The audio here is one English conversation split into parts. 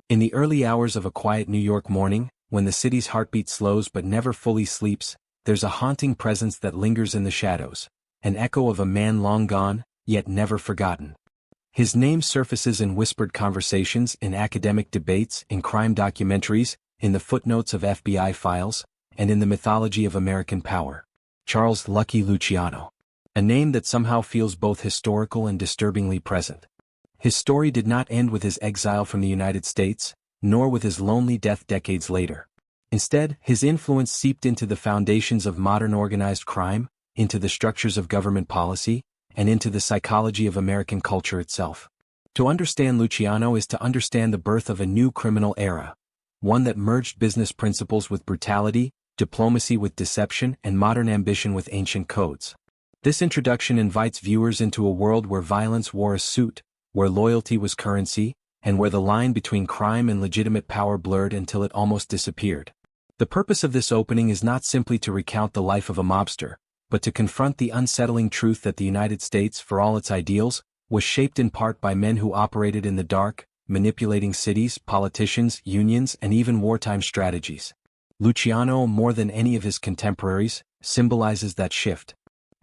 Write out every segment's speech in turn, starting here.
In the early hours of a quiet New York morning, when the city's heartbeat slows but never fully sleeps, there's a haunting presence that lingers in the shadows, an echo of a man long gone, yet never forgotten. His name surfaces in whispered conversations, in academic debates, in crime documentaries, in the footnotes of FBI files, and in the mythology of American power. Charles Lucky Luciano. A name that somehow feels both historical and disturbingly present. His story did not end with his exile from the United States, nor with his lonely death decades later. Instead, his influence seeped into the foundations of modern organized crime, into the structures of government policy, and into the psychology of American culture itself. To understand Luciano is to understand the birth of a new criminal era, one that merged business principles with brutality, diplomacy with deception, and modern ambition with ancient codes. This introduction invites viewers into a world where violence wore a suit, where loyalty was currency, and where the line between crime and legitimate power blurred until it almost disappeared. The purpose of this opening is not simply to recount the life of a mobster, but to confront the unsettling truth that the United States, for all its ideals, was shaped in part by men who operated in the dark, manipulating cities, politicians, unions, and even wartime strategies. Luciano, more than any of his contemporaries, symbolizes that shift.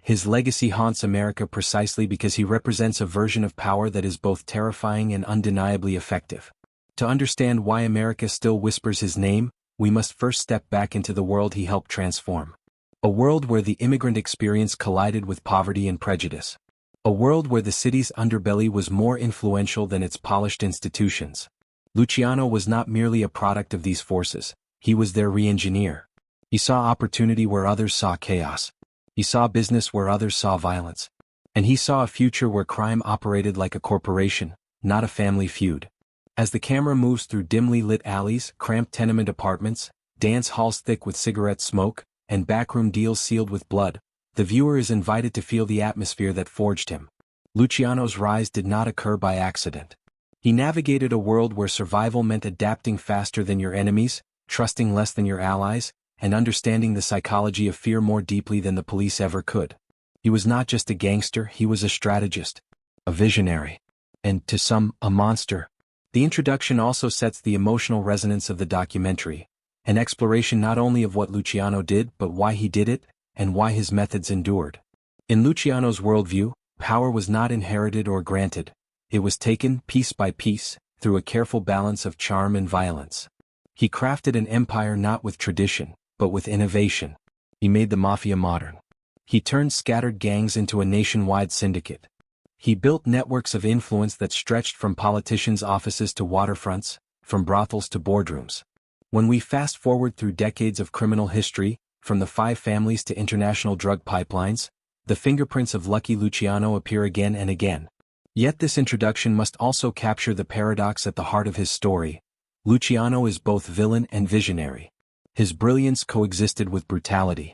His legacy haunts America precisely because he represents a version of power that is both terrifying and undeniably effective. To understand why America still whispers his name, we must first step back into the world he helped transform. A world where the immigrant experience collided with poverty and prejudice. A world where the city's underbelly was more influential than its polished institutions. Luciano was not merely a product of these forces, he was their re-engineer. He saw opportunity where others saw chaos. He saw business where others saw violence. And he saw a future where crime operated like a corporation, not a family feud. As the camera moves through dimly lit alleys, cramped tenement apartments, dance halls thick with cigarette smoke, and backroom deals sealed with blood, the viewer is invited to feel the atmosphere that forged him. Luciano's rise did not occur by accident. He navigated a world where survival meant adapting faster than your enemies, trusting less than your allies, and understanding the psychology of fear more deeply than the police ever could. He was not just a gangster, he was a strategist, a visionary, and, to some, a monster. The introduction also sets the emotional resonance of the documentary, an exploration not only of what Luciano did but why he did it, and why his methods endured. In Luciano's worldview, power was not inherited or granted, it was taken, piece by piece, through a careful balance of charm and violence. He crafted an empire not with tradition, but with innovation. He made the Mafia modern. He turned scattered gangs into a nationwide syndicate. He built networks of influence that stretched from politicians' offices to waterfronts, from brothels to boardrooms. When we fast forward through decades of criminal history, from the Five Families to international drug pipelines, the fingerprints of Lucky Luciano appear again and again. Yet this introduction must also capture the paradox at the heart of his story. Luciano is both villain and visionary. His brilliance coexisted with brutality.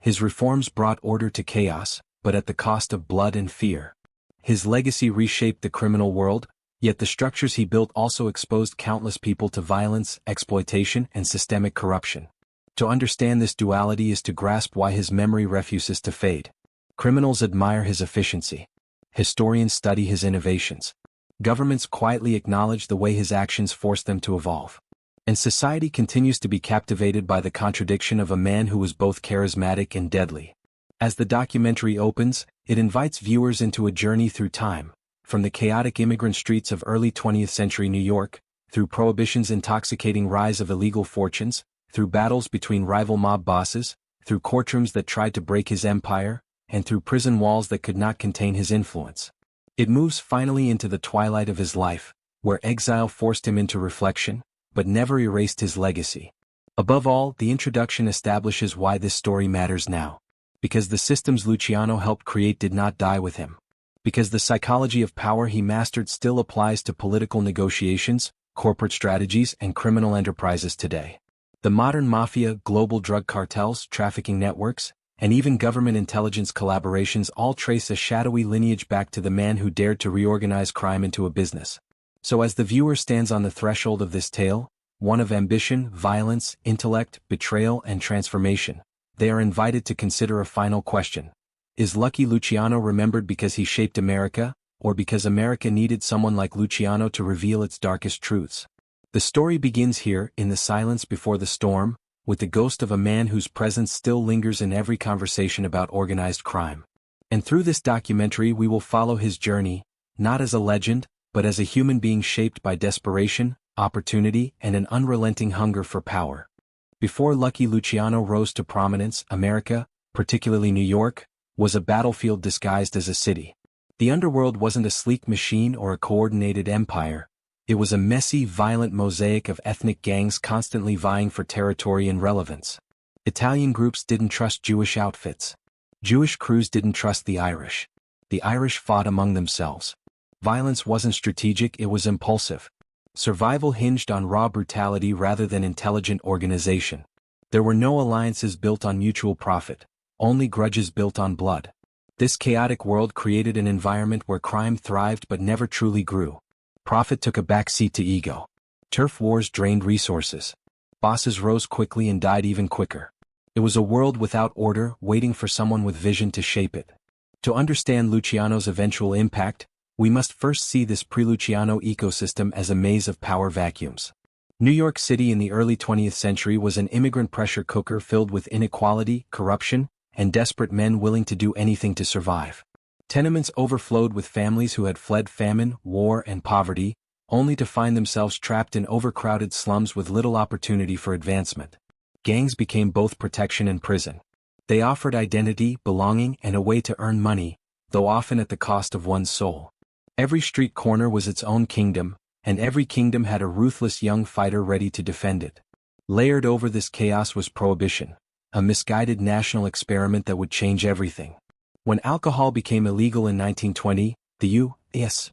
His reforms brought order to chaos, but at the cost of blood and fear. His legacy reshaped the criminal world, yet the structures he built also exposed countless people to violence, exploitation, and systemic corruption. To understand this duality is to grasp why his memory refuses to fade. Criminals admire his efficiency. Historians study his innovations. Governments quietly acknowledge the way his actions forced them to evolve. And society continues to be captivated by the contradiction of a man who was both charismatic and deadly. As the documentary opens, it invites viewers into a journey through time, from the chaotic immigrant streets of early 20th century New York, through Prohibition's intoxicating rise of illegal fortunes, through battles between rival mob bosses, through courtrooms that tried to break his empire, and through prison walls that could not contain his influence. It moves finally into the twilight of his life, where exile forced him into reflection, but never erased his legacy. Above all, the introduction establishes why this story matters now. Because the systems Luciano helped create did not die with him. Because the psychology of power he mastered still applies to political negotiations, corporate strategies, and criminal enterprises today. The modern mafia, global drug cartels, trafficking networks, and even government intelligence collaborations all trace a shadowy lineage back to the man who dared to reorganize crime into a business. So as the viewer stands on the threshold of this tale, one of ambition, violence, intellect, betrayal, and transformation, they are invited to consider a final question. Is Lucky Luciano remembered because he shaped America, or because America needed someone like Luciano to reveal its darkest truths? The story begins here, in the silence before the storm, with the ghost of a man whose presence still lingers in every conversation about organized crime. And through this documentary we will follow his journey, not as a legend, but as a human being shaped by desperation, opportunity, and an unrelenting hunger for power. Before Lucky Luciano rose to prominence, America, particularly New York, was a battlefield disguised as a city. The underworld wasn't a sleek machine or a coordinated empire. It was a messy, violent mosaic of ethnic gangs constantly vying for territory and relevance. Italian groups didn't trust Jewish outfits. Jewish crews didn't trust the Irish. The Irish fought among themselves. Violence wasn't strategic, it was impulsive. Survival hinged on raw brutality rather than intelligent organization. There were no alliances built on mutual profit, only grudges built on blood. This chaotic world created an environment where crime thrived but never truly grew. Profit took a backseat to ego. Turf wars drained resources. Bosses rose quickly and died even quicker. It was a world without order, waiting for someone with vision to shape it. To understand Luciano's eventual impact, we must first see this pre-Luciano ecosystem as a maze of power vacuums. New York City in the early 20th century was an immigrant pressure cooker filled with inequality, corruption, and desperate men willing to do anything to survive. Tenements overflowed with families who had fled famine, war, and poverty, only to find themselves trapped in overcrowded slums with little opportunity for advancement. Gangs became both protection and prison. They offered identity, belonging, and a way to earn money, though often at the cost of one's soul. Every street corner was its own kingdom, and every kingdom had a ruthless young fighter ready to defend it. Layered over this chaos was prohibition, a misguided national experiment that would change everything. When alcohol became illegal in 1920, the U.S.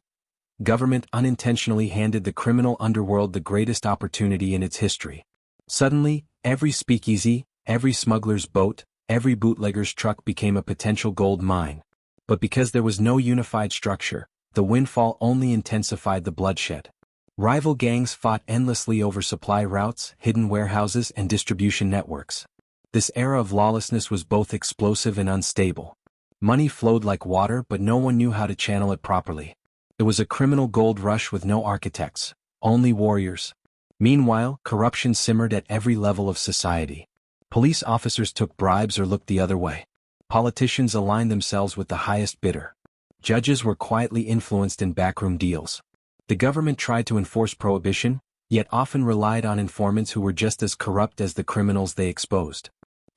government unintentionally handed the criminal underworld the greatest opportunity in its history. Suddenly, every speakeasy, every smuggler's boat, every bootlegger's truck became a potential gold mine. But because there was no unified structure, the windfall only intensified the bloodshed. Rival gangs fought endlessly over supply routes, hidden warehouses, and distribution networks. This era of lawlessness was both explosive and unstable. Money flowed like water, but no one knew how to channel it properly. It was a criminal gold rush with no architects, only warriors. Meanwhile, corruption simmered at every level of society. Police officers took bribes or looked the other way. Politicians aligned themselves with the highest bidder. Judges were quietly influenced in backroom deals. The government tried to enforce prohibition, yet often relied on informants who were just as corrupt as the criminals they exposed.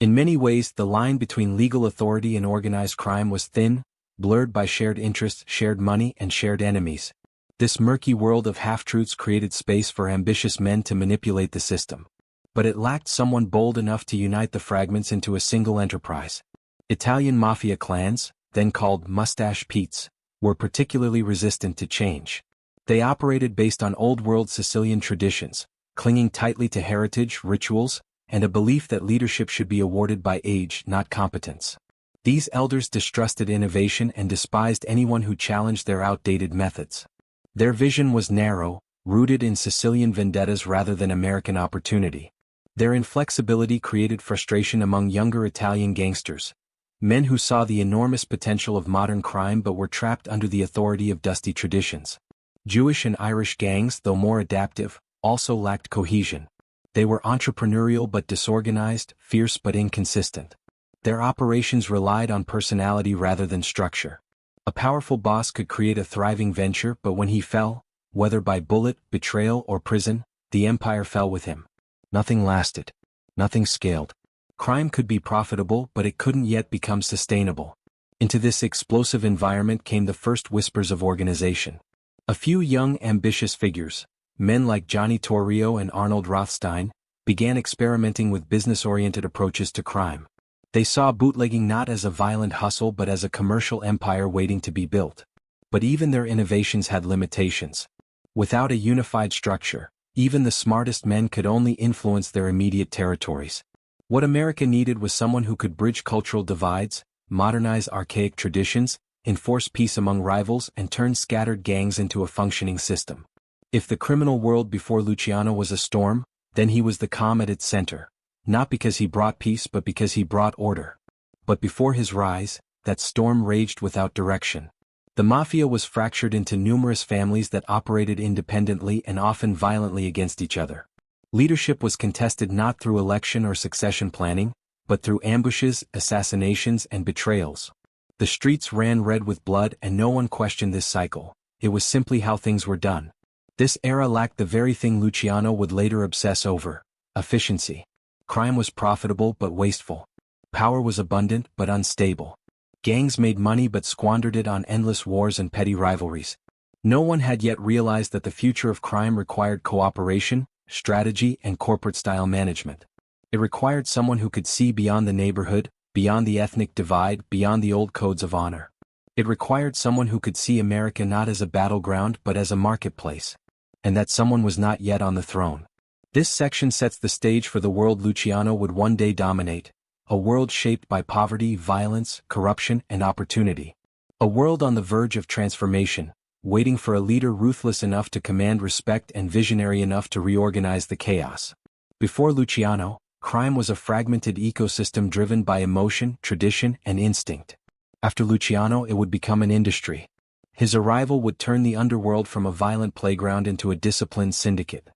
In many ways, the line between legal authority and organized crime was thin, blurred by shared interests, shared money, and shared enemies. This murky world of half-truths created space for ambitious men to manipulate the system. But it lacked someone bold enough to unite the fragments into a single enterprise. Italian Mafia clans, then called Mustache Pete's, were particularly resistant to change. They operated based on old-world Sicilian traditions, clinging tightly to heritage, rituals, and a belief that leadership should be awarded by age, not competence. These elders distrusted innovation and despised anyone who challenged their outdated methods. Their vision was narrow, rooted in Sicilian vendettas rather than American opportunity. Their inflexibility created frustration among younger Italian gangsters, men who saw the enormous potential of modern crime but were trapped under the authority of dusty traditions. Jewish and Irish gangs, though more adaptive, also lacked cohesion. They were entrepreneurial but disorganized, fierce but inconsistent. Their operations relied on personality rather than structure. A powerful boss could create a thriving venture, but when he fell, whether by bullet, betrayal, or prison, the empire fell with him. Nothing lasted. Nothing scaled. Crime could be profitable, but it couldn't yet become sustainable. Into this explosive environment came the first whispers of organization. A few young, ambitious figures, men like Johnny Torrio and Arnold Rothstein, began experimenting with business-oriented approaches to crime. They saw bootlegging not as a violent hustle but as a commercial empire waiting to be built. But even their innovations had limitations. Without a unified structure, even the smartest men could only influence their immediate territories. What America needed was someone who could bridge cultural divides, modernize archaic traditions, enforce peace among rivals, and turn scattered gangs into a functioning system. If the criminal world before Luciano was a storm, then he was the calm at its center, not because he brought peace but because he brought order. But before his rise, that storm raged without direction. The Mafia was fractured into numerous families that operated independently and often violently against each other. Leadership was contested not through election or succession planning, but through ambushes, assassinations, and betrayals. The streets ran red with blood and no one questioned this cycle. It was simply how things were done. This era lacked the very thing Luciano would later obsess over: efficiency. Crime was profitable but wasteful. Power was abundant but unstable. Gangs made money but squandered it on endless wars and petty rivalries. No one had yet realized that the future of crime required cooperation, strategy, and corporate-style management. It required someone who could see beyond the neighborhood, beyond the ethnic divide, beyond the old codes of honor. It required someone who could see America not as a battleground but as a marketplace. And that someone was not yet on the throne. This section sets the stage for the world Luciano would one day dominate. A world shaped by poverty, violence, corruption, and opportunity. A world on the verge of transformation, waiting for a leader ruthless enough to command respect and visionary enough to reorganize the chaos. Before Luciano, crime was a fragmented ecosystem driven by emotion, tradition, and instinct. After Luciano, it would become an industry. His arrival would turn the underworld from a violent playground into a disciplined syndicate.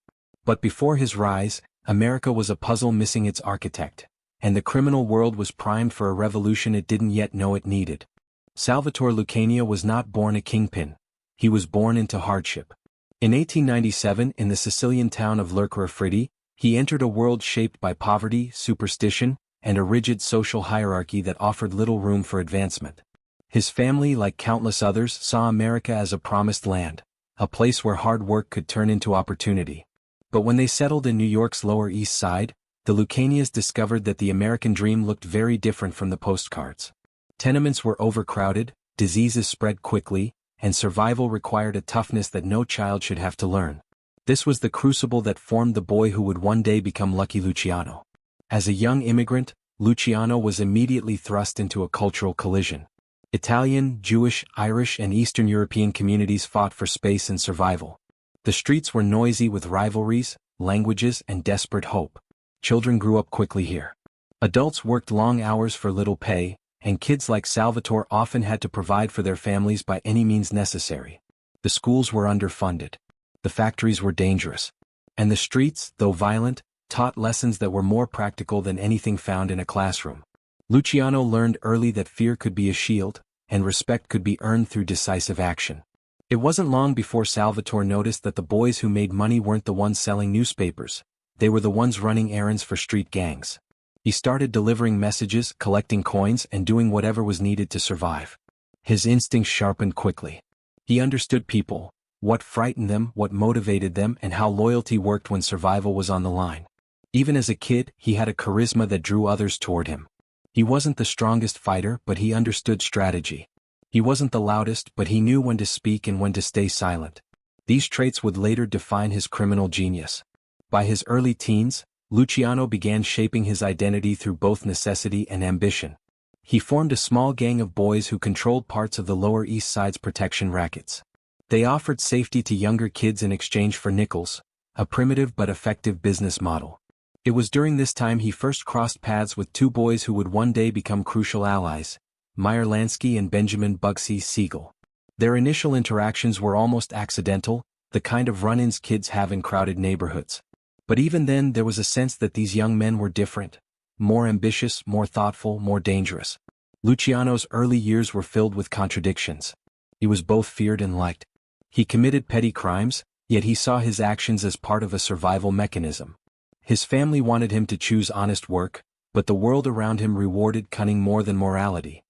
But before his rise, America was a puzzle missing its architect. And the criminal world was primed for a revolution it didn't yet know it needed. Salvatore Lucania was not born a kingpin. He was born into hardship. In 1897, in the Sicilian town of Lerquera, he entered a world shaped by poverty, superstition, and a rigid social hierarchy that offered little room for advancement. His family, like countless others, saw America as a promised land, a place where hard work could turn into opportunity. But when they settled in New York's Lower East Side, the Lucanias discovered that the American dream looked very different from the postcards. Tenements were overcrowded, diseases spread quickly, and survival required a toughness that no child should have to learn. This was the crucible that formed the boy who would one day become Lucky Luciano. As a young immigrant, Luciano was immediately thrust into a cultural collision. Italian, Jewish, Irish, and Eastern European communities fought for space and survival. The streets were noisy with rivalries, languages, and desperate hope. Children grew up quickly here. Adults worked long hours for little pay, and kids like Salvatore often had to provide for their families by any means necessary. The schools were underfunded. The factories were dangerous. And the streets, though violent, taught lessons that were more practical than anything found in a classroom. Luciano learned early that fear could be a shield, and respect could be earned through decisive action. It wasn't long before Salvatore noticed that the boys who made money weren't the ones selling newspapers. They were the ones running errands for street gangs. He started delivering messages, collecting coins, and doing whatever was needed to survive. His instincts sharpened quickly. He understood people, what frightened them, what motivated them, and how loyalty worked when survival was on the line. Even as a kid, he had a charisma that drew others toward him. He wasn't the strongest fighter, but he understood strategy. He wasn't the loudest, but he knew when to speak and when to stay silent. These traits would later define his criminal genius. By his early teens, Luciano began shaping his identity through both necessity and ambition. He formed a small gang of boys who controlled parts of the Lower East Side's protection rackets. They offered safety to younger kids in exchange for nickels, a primitive but effective business model. It was during this time he first crossed paths with two boys who would one day become crucial allies, Meyer Lansky and Benjamin Bugsy Siegel. Their initial interactions were almost accidental, the kind of run-ins kids have in crowded neighborhoods. But even then there was a sense that these young men were different, more ambitious, more thoughtful, more dangerous. Luciano's early years were filled with contradictions. He was both feared and liked. He committed petty crimes, yet he saw his actions as part of a survival mechanism. His family wanted him to choose honest work, but the world around him rewarded cunning more than morality.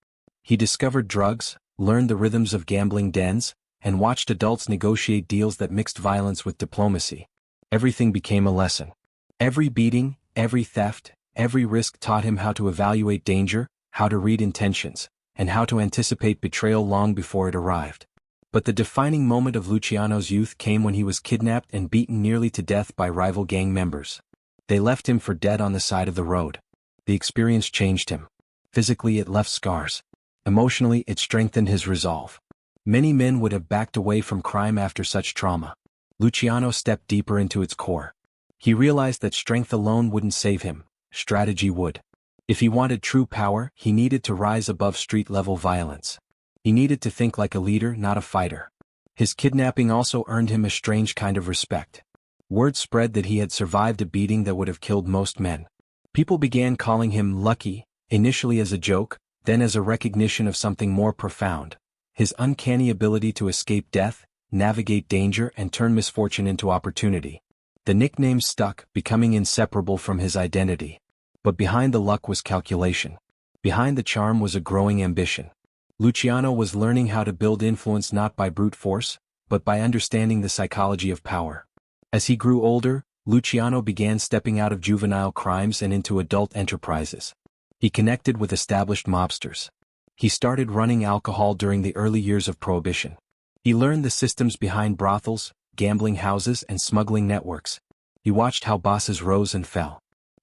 He discovered drugs, learned the rhythms of gambling dens, and watched adults negotiate deals that mixed violence with diplomacy. Everything became a lesson. Every beating, every theft, every risk taught him how to evaluate danger, how to read intentions, and how to anticipate betrayal long before it arrived. But the defining moment of Luciano's youth came when he was kidnapped and beaten nearly to death by rival gang members. They left him for dead on the side of the road. The experience changed him. Physically, it left scars. Emotionally, it strengthened his resolve. Many men would have backed away from crime after such trauma. Luciano stepped deeper into its core. He realized that strength alone wouldn't save him, strategy would. If he wanted true power, he needed to rise above street-level violence. He needed to think like a leader, not a fighter. His kidnapping also earned him a strange kind of respect. Word spread that he had survived a beating that would have killed most men. People began calling him Lucky, initially as a joke, then as a recognition of something more profound: his uncanny ability to escape death, navigate danger, and turn misfortune into opportunity. The nickname stuck, becoming inseparable from his identity. But behind the luck was calculation. Behind the charm was a growing ambition. Luciano was learning how to build influence not by brute force, but by understanding the psychology of power. As he grew older, Luciano began stepping out of juvenile crimes and into adult enterprises. He connected with established mobsters. He started running alcohol during the early years of Prohibition. He learned the systems behind brothels, gambling houses, and smuggling networks. He watched how bosses rose and fell.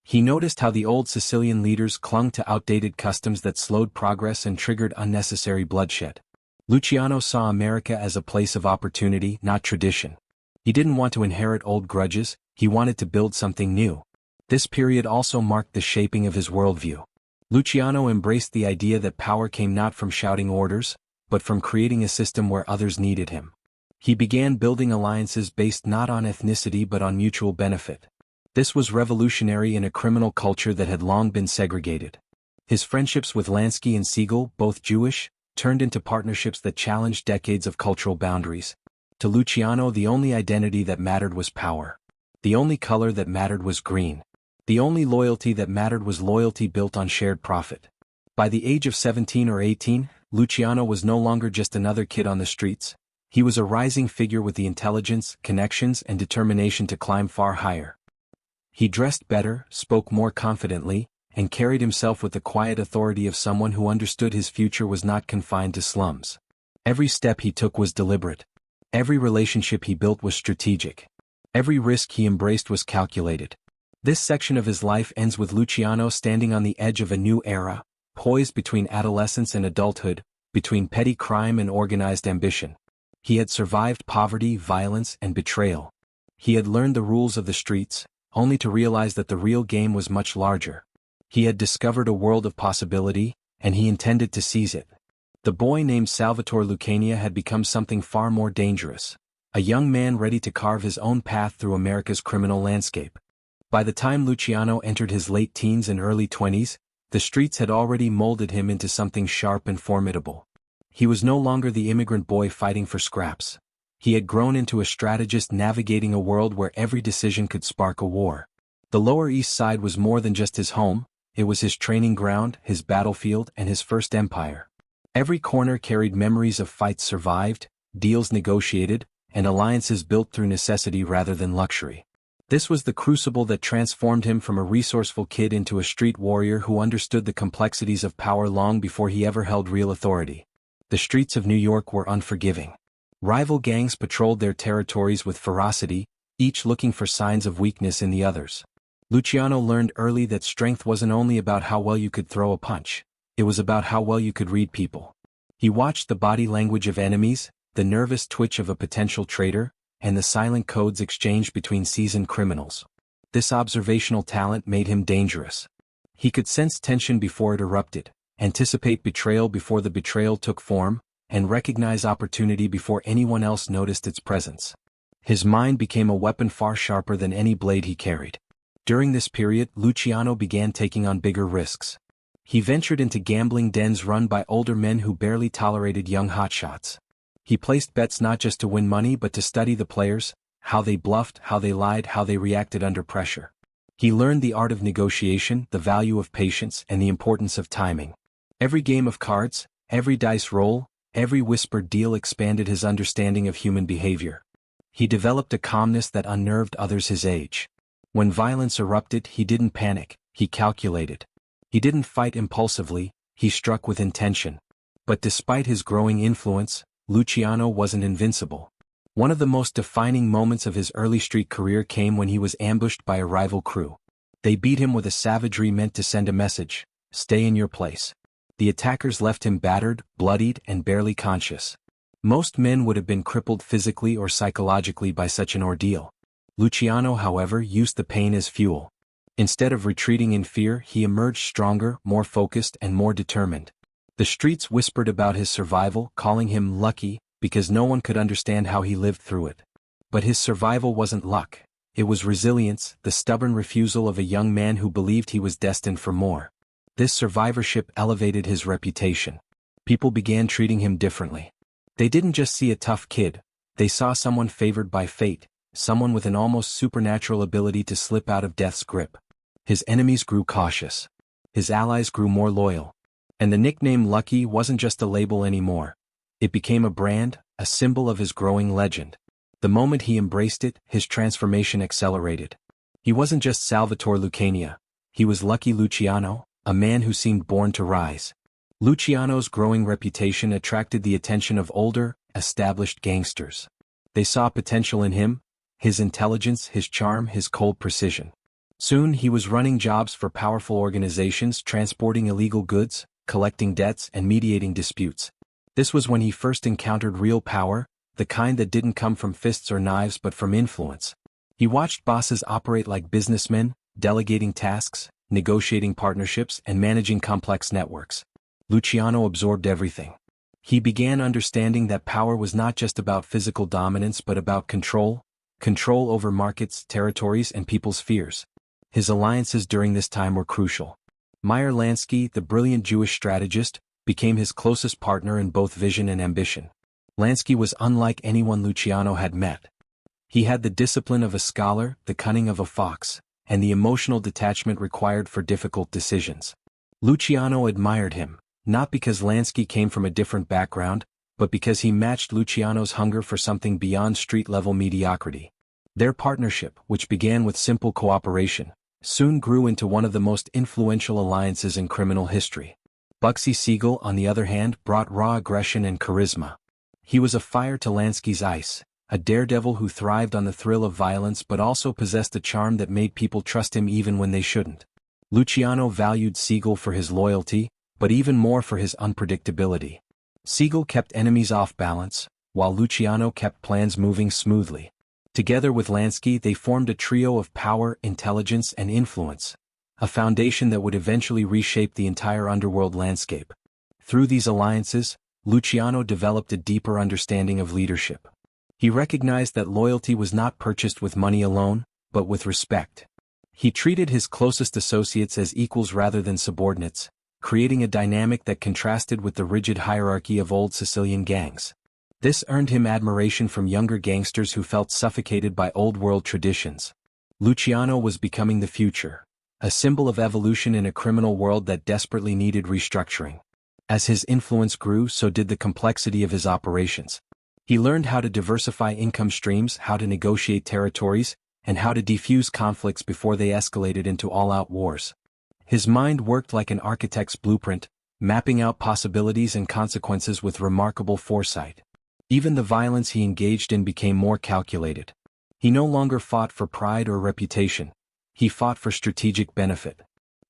He noticed how the old Sicilian leaders clung to outdated customs that slowed progress and triggered unnecessary bloodshed. Luciano saw America as a place of opportunity, not tradition. He didn't want to inherit old grudges, he wanted to build something new. This period also marked the shaping of his worldview. Luciano embraced the idea that power came not from shouting orders, but from creating a system where others needed him. He began building alliances based not on ethnicity but on mutual benefit. This was revolutionary in a criminal culture that had long been segregated. His friendships with Lansky and Siegel, both Jewish, turned into partnerships that challenged decades of cultural boundaries. To Luciano, the only identity that mattered was power. The only color that mattered was green. The only loyalty that mattered was loyalty built on shared profit. By the age of 17 or 18, Luciano was no longer just another kid on the streets. He was a rising figure with the intelligence, connections, and determination to climb far higher. He dressed better, spoke more confidently, and carried himself with the quiet authority of someone who understood his future was not confined to slums. Every step he took was deliberate. Every relationship he built was strategic. Every risk he embraced was calculated. This section of his life ends with Luciano standing on the edge of a new era, poised between adolescence and adulthood, between petty crime and organized ambition. He had survived poverty, violence, and betrayal. He had learned the rules of the streets, only to realize that the real game was much larger. He had discovered a world of possibility, and he intended to seize it. The boy named Salvatore Lucania had become something far more dangerous, a young man ready to carve his own path through America's criminal landscape. By the time Luciano entered his late teens and early 20s, the streets had already molded him into something sharp and formidable. He was no longer the immigrant boy fighting for scraps. He had grown into a strategist navigating a world where every decision could spark a war. The Lower East Side was more than just his home, it was his training ground, his battlefield, and his first empire. Every corner carried memories of fights survived, deals negotiated, and alliances built through necessity rather than luxury. This was the crucible that transformed him from a resourceful kid into a street warrior who understood the complexities of power long before he ever held real authority. The streets of New York were unforgiving. Rival gangs patrolled their territories with ferocity, each looking for signs of weakness in the others. Luciano learned early that strength wasn't only about how well you could throw a punch, it was about how well you could read people. He watched the body language of enemies, the nervous twitch of a potential traitor, and the silent codes exchanged between seasoned criminals. This observational talent made him dangerous. He could sense tension before it erupted, anticipate betrayal before the betrayal took form, and recognize opportunity before anyone else noticed its presence. His mind became a weapon far sharper than any blade he carried. During this period, Luciano began taking on bigger risks. He ventured into gambling dens run by older men who barely tolerated young hotshots. He placed bets not just to win money but to study the players, how they bluffed, how they lied, how they reacted under pressure. He learned the art of negotiation, the value of patience, and the importance of timing. Every game of cards, every dice roll, every whispered deal expanded his understanding of human behavior. He developed a calmness that unnerved others his age. When violence erupted, he didn't panic, he calculated. He didn't fight impulsively, he struck with intention. But despite his growing influence, Luciano wasn't invincible. One of the most defining moments of his early street career came when he was ambushed by a rival crew. They beat him with a savagery meant to send a message: stay in your place. The attackers left him battered, bloodied, and barely conscious. Most men would have been crippled physically or psychologically by such an ordeal. Luciano, however, used the pain as fuel. Instead of retreating in fear, he emerged stronger, more focused, and more determined. The streets whispered about his survival, calling him lucky, because no one could understand how he lived through it. But his survival wasn't luck. It was resilience, the stubborn refusal of a young man who believed he was destined for more. This survivorship elevated his reputation. People began treating him differently. They didn't just see a tough kid, they saw someone favored by fate, someone with an almost supernatural ability to slip out of death's grip. His enemies grew cautious. His allies grew more loyal. And the nickname Lucky wasn't just a label anymore. It became a brand, a symbol of his growing legend. The moment he embraced it, his transformation accelerated. He wasn't just Salvatore Lucania. He was Lucky Luciano, a man who seemed born to rise. Luciano's growing reputation attracted the attention of older, established gangsters. They saw potential in him, his intelligence, his charm, his cold precision. Soon he was running jobs for powerful organizations, transporting illegal goods, collecting debts, and mediating disputes. This was when he first encountered real power, the kind that didn't come from fists or knives but from influence. He watched bosses operate like businessmen, delegating tasks, negotiating partnerships, and managing complex networks. Luciano absorbed everything. He began understanding that power was not just about physical dominance but about control over markets, territories, and people's fears. His alliances during this time were crucial. Meyer Lansky, the brilliant Jewish strategist, became his closest partner in both vision and ambition. Lansky was unlike anyone Luciano had met. He had the discipline of a scholar, the cunning of a fox, and the emotional detachment required for difficult decisions. Luciano admired him, not because Lansky came from a different background, but because he matched Luciano's hunger for something beyond street-level mediocrity. Their partnership, which began with simple cooperation, soon grew into one of the most influential alliances in criminal history. Bugsy Siegel, on the other hand, brought raw aggression and charisma. He was a fire to Lansky's ice, a daredevil who thrived on the thrill of violence but also possessed a charm that made people trust him even when they shouldn't. Luciano valued Siegel for his loyalty, but even more for his unpredictability. Siegel kept enemies off balance, while Luciano kept plans moving smoothly. Together with Lansky, they formed a trio of power, intelligence, and influence, a foundation that would eventually reshape the entire underworld landscape. Through these alliances, Luciano developed a deeper understanding of leadership. He recognized that loyalty was not purchased with money alone, but with respect. He treated his closest associates as equals rather than subordinates, creating a dynamic that contrasted with the rigid hierarchy of old Sicilian gangs. This earned him admiration from younger gangsters who felt suffocated by old-world traditions. Luciano was becoming the future, a symbol of evolution in a criminal world that desperately needed restructuring. As his influence grew, so did the complexity of his operations. He learned how to diversify income streams, how to negotiate territories, and how to defuse conflicts before they escalated into all-out wars. His mind worked like an architect's blueprint, mapping out possibilities and consequences with remarkable foresight. Even the violence he engaged in became more calculated. He no longer fought for pride or reputation. He fought for strategic benefit.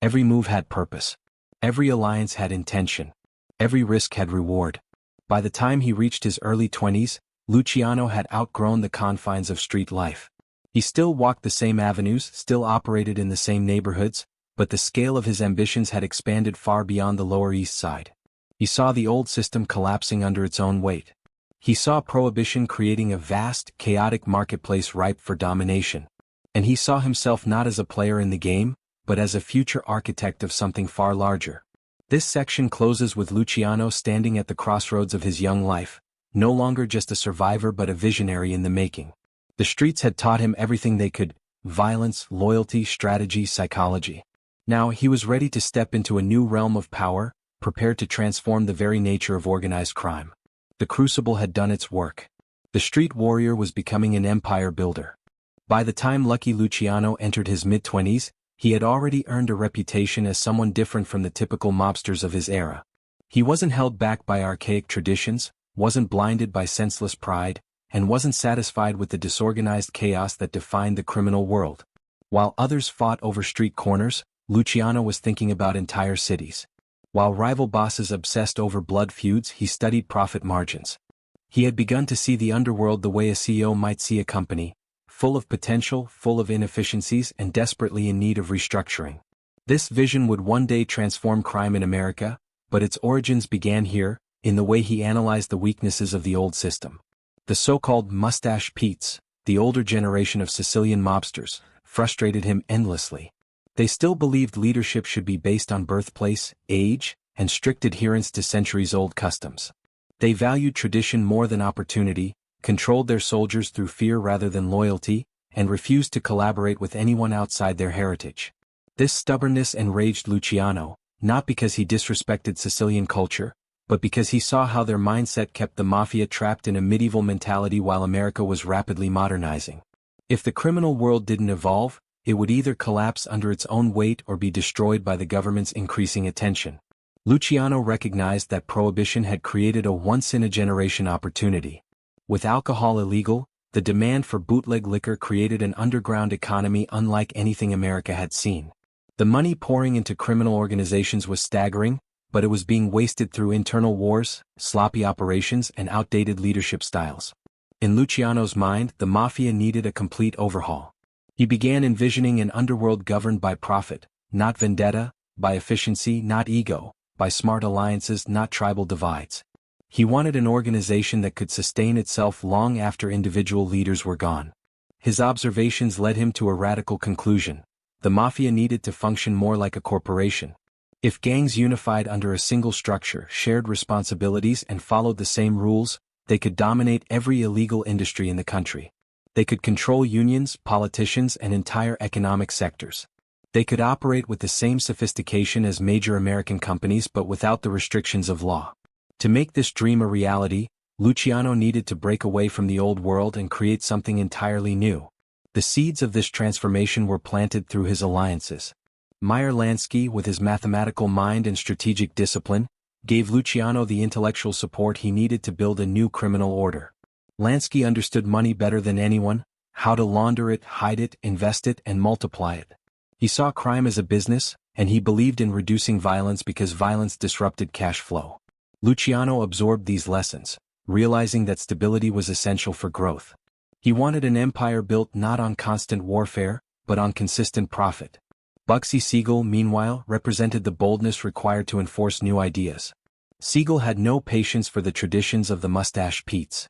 Every move had purpose. Every alliance had intention. Every risk had reward. By the time he reached his early 20s, Luciano had outgrown the confines of street life. He still walked the same avenues, still operated in the same neighborhoods, but the scale of his ambitions had expanded far beyond the Lower East Side. He saw the old system collapsing under its own weight. He saw prohibition creating a vast, chaotic marketplace ripe for domination. And he saw himself not as a player in the game, but as a future architect of something far larger. This section closes with Luciano standing at the crossroads of his young life, no longer just a survivor but a visionary in the making. The streets had taught him everything they could: violence, loyalty, strategy, psychology. Now he was ready to step into a new realm of power, prepared to transform the very nature of organized crime. The crucible had done its work. The street warrior was becoming an empire builder. By the time Lucky Luciano entered his mid-20s, he had already earned a reputation as someone different from the typical mobsters of his era. He wasn't held back by archaic traditions, wasn't blinded by senseless pride, and wasn't satisfied with the disorganized chaos that defined the criminal world. While others fought over street corners, Luciano was thinking about entire cities. While rival bosses obsessed over blood feuds, he studied profit margins. He had begun to see the underworld the way a CEO might see a company, full of potential, full of inefficiencies, and desperately in need of restructuring. This vision would one day transform crime in America, but its origins began here, in the way he analyzed the weaknesses of the old system. The so-called mustache Petes, the older generation of Sicilian mobsters, frustrated him endlessly. They still believed leadership should be based on birthplace, age, and strict adherence to centuries-old customs. They valued tradition more than opportunity, controlled their soldiers through fear rather than loyalty, and refused to collaborate with anyone outside their heritage. This stubbornness enraged Luciano, not because he disrespected Sicilian culture, but because he saw how their mindset kept the Mafia trapped in a medieval mentality while America was rapidly modernizing. If the criminal world didn't evolve, it would either collapse under its own weight or be destroyed by the government's increasing attention. Luciano recognized that prohibition had created a once-in-a-generation opportunity. With alcohol illegal, the demand for bootleg liquor created an underground economy unlike anything America had seen. The money pouring into criminal organizations was staggering, but it was being wasted through internal wars, sloppy operations, and outdated leadership styles. In Luciano's mind, the Mafia needed a complete overhaul. He began envisioning an underworld governed by profit, not vendetta, by efficiency, not ego, by smart alliances, not tribal divides. He wanted an organization that could sustain itself long after individual leaders were gone. His observations led him to a radical conclusion. The Mafia needed to function more like a corporation. If gangs unified under a single structure, shared responsibilities, and followed the same rules, they could dominate every illegal industry in the country. They could control unions, politicians, and entire economic sectors. They could operate with the same sophistication as major American companies but without the restrictions of law. To make this dream a reality, Luciano needed to break away from the old world and create something entirely new. The seeds of this transformation were planted through his alliances. Meyer Lansky, with his mathematical mind and strategic discipline, gave Luciano the intellectual support he needed to build a new criminal order. Lansky understood money better than anyone, how to launder it, hide it, invest it, and multiply it. He saw crime as a business, and he believed in reducing violence because violence disrupted cash flow. Luciano absorbed these lessons, realizing that stability was essential for growth. He wanted an empire built not on constant warfare, but on consistent profit. Bugsy Siegel, meanwhile, represented the boldness required to enforce new ideas. Siegel had no patience for the traditions of the mustache Petes.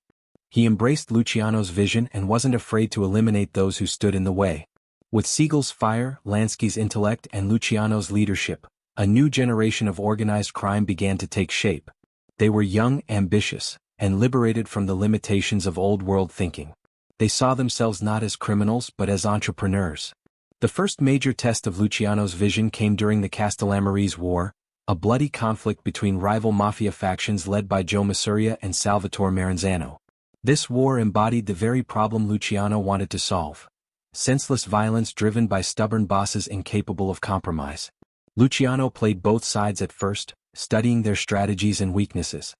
He embraced Luciano's vision and wasn't afraid to eliminate those who stood in the way. With Siegel's fire, Lansky's intellect, and Luciano's leadership, a new generation of organized crime began to take shape. They were young, ambitious, and liberated from the limitations of old-world thinking. They saw themselves not as criminals but as entrepreneurs. The first major test of Luciano's vision came during the Castellamarese War, a bloody conflict between rival mafia factions led by Joe Masuria and Salvatore Maranzano. This war embodied the very problem Luciano wanted to solve: senseless violence driven by stubborn bosses incapable of compromise. Luciano played both sides at first, studying their strategies and weaknesses.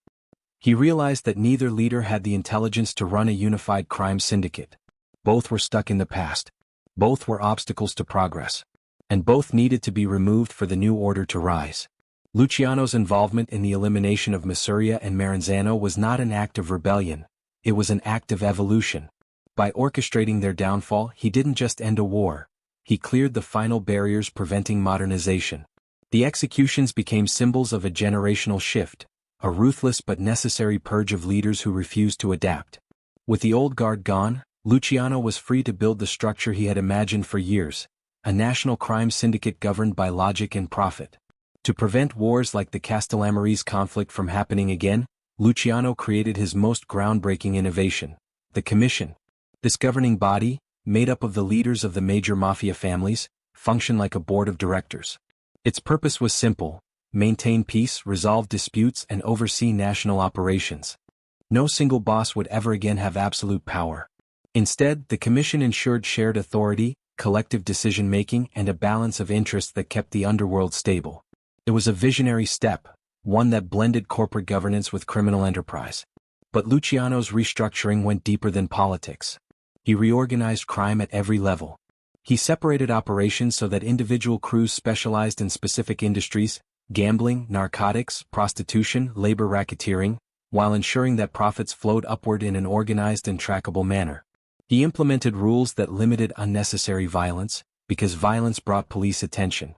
He realized that neither leader had the intelligence to run a unified crime syndicate. Both were stuck in the past. Both were obstacles to progress. And both needed to be removed for the new order to rise. Luciano's involvement in the elimination of Masuria and Maranzano was not an act of rebellion. It was an act of evolution. By orchestrating their downfall, he didn't just end a war. He cleared the final barriers preventing modernization. The executions became symbols of a generational shift, a ruthless but necessary purge of leaders who refused to adapt. With the old guard gone, Luciano was free to build the structure he had imagined for years, a national crime syndicate governed by logic and profit. To prevent wars like the Castellamarese conflict from happening again, Luciano created his most groundbreaking innovation: the Commission. This governing body, made up of the leaders of the major mafia families, functioned like a board of directors. Its purpose was simple: maintain peace, resolve disputes, and oversee national operations. No single boss would ever again have absolute power. Instead, the Commission ensured shared authority, collective decision-making, and a balance of interests that kept the underworld stable. It was a visionary step, one that blended corporate governance with criminal enterprise. But Luciano's restructuring went deeper than politics. He reorganized crime at every level. He separated operations so that individual crews specialized in specific industries: gambling, narcotics, prostitution, labor racketeering, while ensuring that profits flowed upward in an organized and trackable manner. He implemented rules that limited unnecessary violence, because violence brought police attention.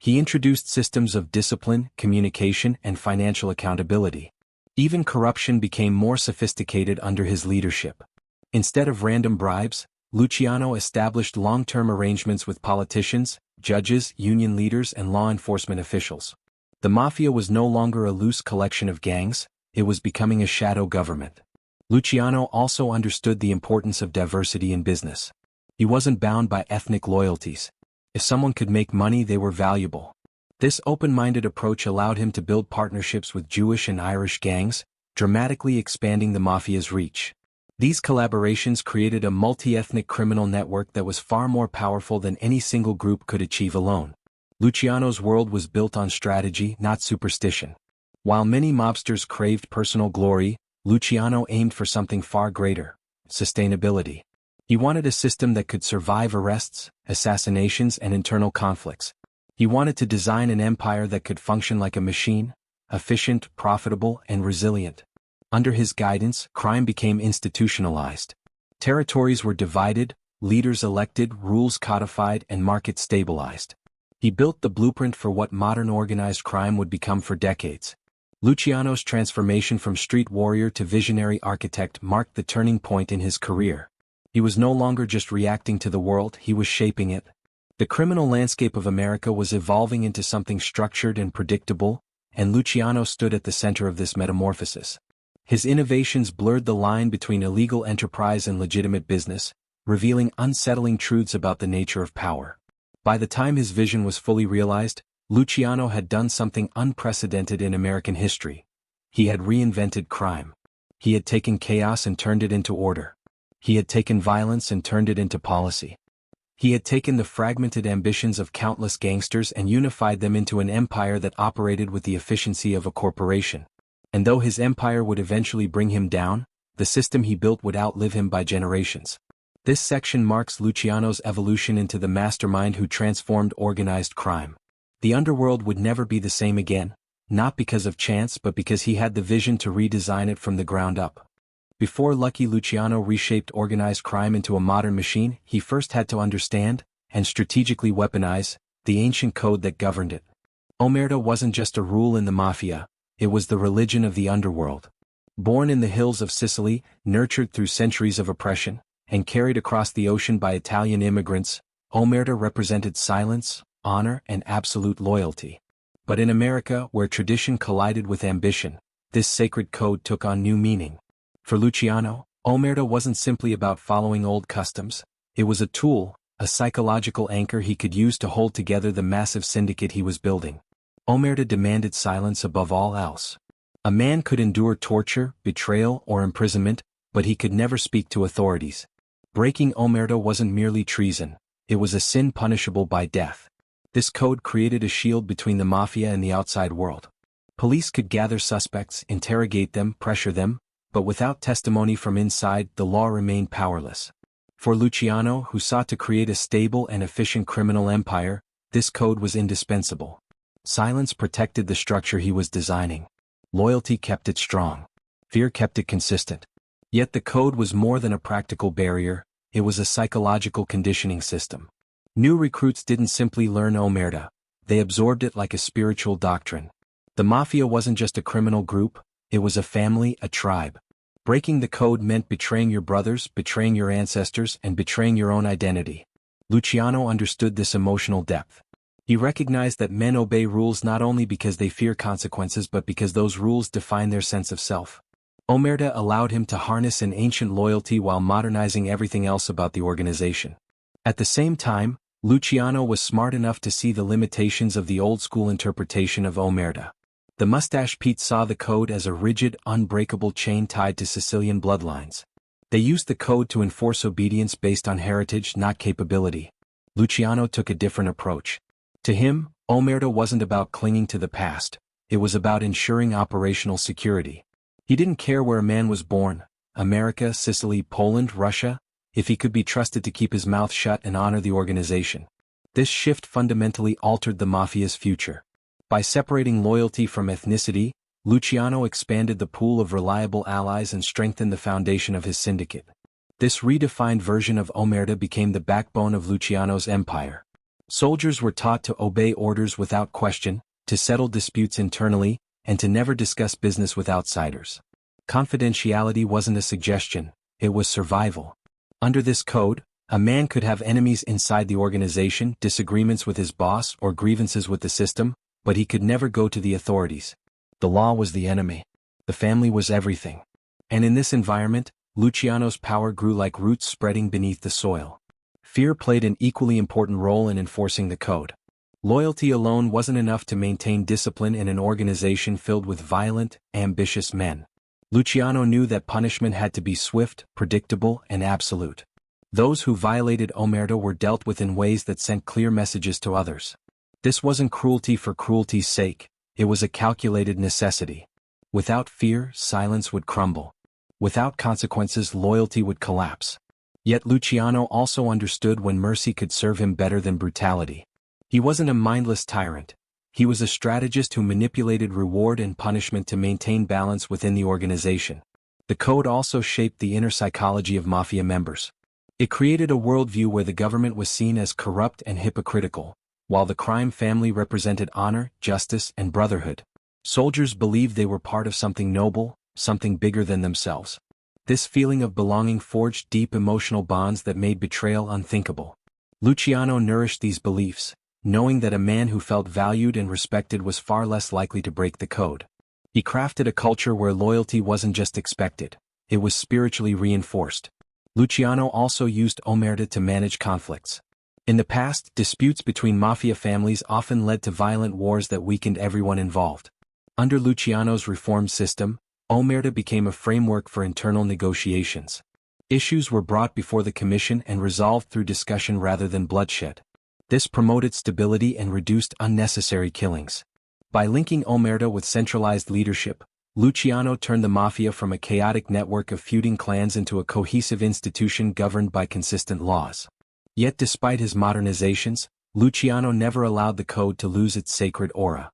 He introduced systems of discipline, communication, and financial accountability. Even corruption became more sophisticated under his leadership. Instead of random bribes, Luciano established long-term arrangements with politicians, judges, union leaders, and law enforcement officials. The Mafia was no longer a loose collection of gangs, it was becoming a shadow government. Luciano also understood the importance of diversity in business. He wasn't bound by ethnic loyalties. If someone could make money, they were valuable. This open-minded approach allowed him to build partnerships with Jewish and Irish gangs, dramatically expanding the Mafia's reach. These collaborations created a multi-ethnic criminal network that was far more powerful than any single group could achieve alone. Luciano's world was built on strategy, not superstition. While many mobsters craved personal glory, Luciano aimed for something far greater: sustainability. He wanted a system that could survive arrests, assassinations, and internal conflicts. He wanted to design an empire that could function like a machine, efficient, profitable, and resilient. Under his guidance, crime became institutionalized. Territories were divided, leaders elected, rules codified, and markets stabilized. He built the blueprint for what modern organized crime would become for decades. Luciano's transformation from street warrior to visionary architect marked the turning point in his career. He was no longer just reacting to the world, he was shaping it. The criminal landscape of America was evolving into something structured and predictable, and Luciano stood at the center of this metamorphosis. His innovations blurred the line between illegal enterprise and legitimate business, revealing unsettling truths about the nature of power. By the time his vision was fully realized, Luciano had done something unprecedented in American history. He had reinvented crime. He had taken chaos and turned it into order. He had taken violence and turned it into policy. He had taken the fragmented ambitions of countless gangsters and unified them into an empire that operated with the efficiency of a corporation. And though his empire would eventually bring him down, the system he built would outlive him by generations. This section marks Luciano's evolution into the mastermind who transformed organized crime. The underworld would never be the same again, not because of chance but because he had the vision to redesign it from the ground up. Before Lucky Luciano reshaped organized crime into a modern machine, he first had to understand, and strategically weaponize, the ancient code that governed it. Omerta wasn't just a rule in the Mafia, it was the religion of the underworld. Born in the hills of Sicily, nurtured through centuries of oppression, and carried across the ocean by Italian immigrants, Omerta represented silence, honor, and absolute loyalty. But in America, where tradition collided with ambition, this sacred code took on new meaning. For Luciano, Omerta wasn't simply about following old customs, it was a tool, a psychological anchor he could use to hold together the massive syndicate he was building. Omerta demanded silence above all else. A man could endure torture, betrayal, or imprisonment, but he could never speak to authorities. Breaking Omerta wasn't merely treason, it was a sin punishable by death. This code created a shield between the Mafia and the outside world. Police could gather suspects, interrogate them, pressure them, but without testimony from inside, the law remained powerless. For Luciano, who sought to create a stable and efficient criminal empire, this code was indispensable. Silence protected the structure he was designing. Loyalty kept it strong. Fear kept it consistent. Yet the code was more than a practical barrier, it was a psychological conditioning system. New recruits didn't simply learn Omerta, they absorbed it like a spiritual doctrine. The Mafia wasn't just a criminal group, it was a family, a tribe. Breaking the code meant betraying your brothers, betraying your ancestors, and betraying your own identity. Luciano understood this emotional depth. He recognized that men obey rules not only because they fear consequences but because those rules define their sense of self. Omerta allowed him to harness an ancient loyalty while modernizing everything else about the organization. At the same time, Luciano was smart enough to see the limitations of the old-school interpretation of Omerta. The Mustache Pete saw the code as a rigid, unbreakable chain tied to Sicilian bloodlines. They used the code to enforce obedience based on heritage, not capability. Luciano took a different approach. To him, Omerta wasn't about clinging to the past, it was about ensuring operational security. He didn't care where a man was born, America, Sicily, Poland, Russia, if he could be trusted to keep his mouth shut and honor the organization. This shift fundamentally altered the Mafia's future. By separating loyalty from ethnicity, Luciano expanded the pool of reliable allies and strengthened the foundation of his syndicate. This redefined version of Omerta became the backbone of Luciano's empire. Soldiers were taught to obey orders without question, to settle disputes internally, and to never discuss business with outsiders. Confidentiality wasn't a suggestion, it was survival. Under this code, a man could have enemies inside the organization, disagreements with his boss, or grievances with the system, but he could never go to the authorities. The law was the enemy. The family was everything. And in this environment, Luciano's power grew like roots spreading beneath the soil. Fear played an equally important role in enforcing the code. Loyalty alone wasn't enough to maintain discipline in an organization filled with violent, ambitious men. Luciano knew that punishment had to be swift, predictable, and absolute. Those who violated omerta were dealt with in ways that sent clear messages to others. This wasn't cruelty for cruelty's sake, it was a calculated necessity. Without fear, silence would crumble. Without consequences, loyalty would collapse. Yet Luciano also understood when mercy could serve him better than brutality. He wasn't a mindless tyrant. He was a strategist who manipulated reward and punishment to maintain balance within the organization. The code also shaped the inner psychology of Mafia members. It created a worldview where the government was seen as corrupt and hypocritical, while the crime family represented honor, justice, and brotherhood. Soldiers believed they were part of something noble, something bigger than themselves. This feeling of belonging forged deep emotional bonds that made betrayal unthinkable. Luciano nourished these beliefs, knowing that a man who felt valued and respected was far less likely to break the code. He crafted a culture where loyalty wasn't just expected, it was spiritually reinforced. Luciano also used omerta to manage conflicts. In the past, disputes between mafia families often led to violent wars that weakened everyone involved. Under Luciano's reformed system, omerta became a framework for internal negotiations. Issues were brought before the commission and resolved through discussion rather than bloodshed. This promoted stability and reduced unnecessary killings. By linking omerta with centralized leadership, Luciano turned the mafia from a chaotic network of feuding clans into a cohesive institution governed by consistent laws. Yet despite his modernizations, Luciano never allowed the code to lose its sacred aura.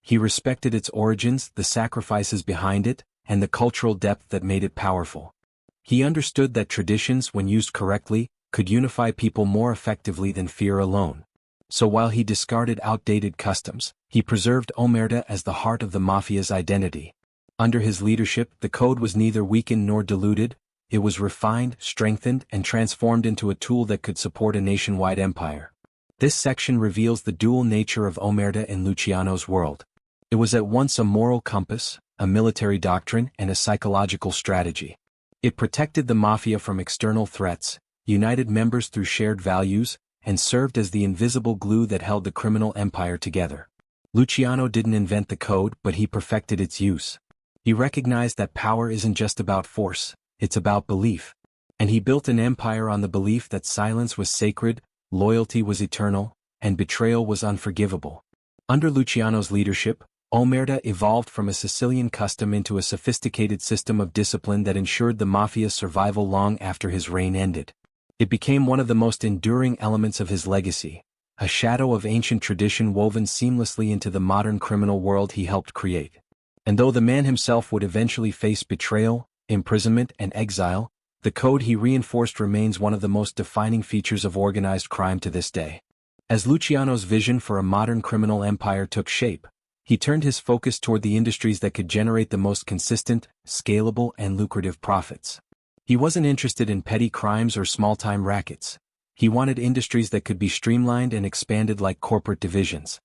He respected its origins, the sacrifices behind it, and the cultural depth that made it powerful. He understood that traditions, when used correctly, could unify people more effectively than fear alone. So while he discarded outdated customs, he preserved omerta as the heart of the mafia's identity. Under his leadership, the code was neither weakened nor diluted, it was refined, strengthened, and transformed into a tool that could support a nationwide empire. This section reveals the dual nature of omerta in Luciano's world. It was at once a moral compass, a military doctrine, and a psychological strategy. It protected the mafia from external threats, united members through shared values, and served as the invisible glue that held the criminal empire together. Luciano didn't invent the code, but he perfected its use. He recognized that power isn't just about force, it's about belief. And he built an empire on the belief that silence was sacred, loyalty was eternal, and betrayal was unforgivable. Under Luciano's leadership, omerta evolved from a Sicilian custom into a sophisticated system of discipline that ensured the mafia's survival long after his reign ended. It became one of the most enduring elements of his legacy, a shadow of ancient tradition woven seamlessly into the modern criminal world he helped create. And though the man himself would eventually face betrayal, imprisonment, and exile, the code he reinforced remains one of the most defining features of organized crime to this day. As Luciano's vision for a modern criminal empire took shape, he turned his focus toward the industries that could generate the most consistent, scalable, and lucrative profits. He wasn't interested in petty crimes or small-time rackets. He wanted industries that could be streamlined and expanded like corporate divisions.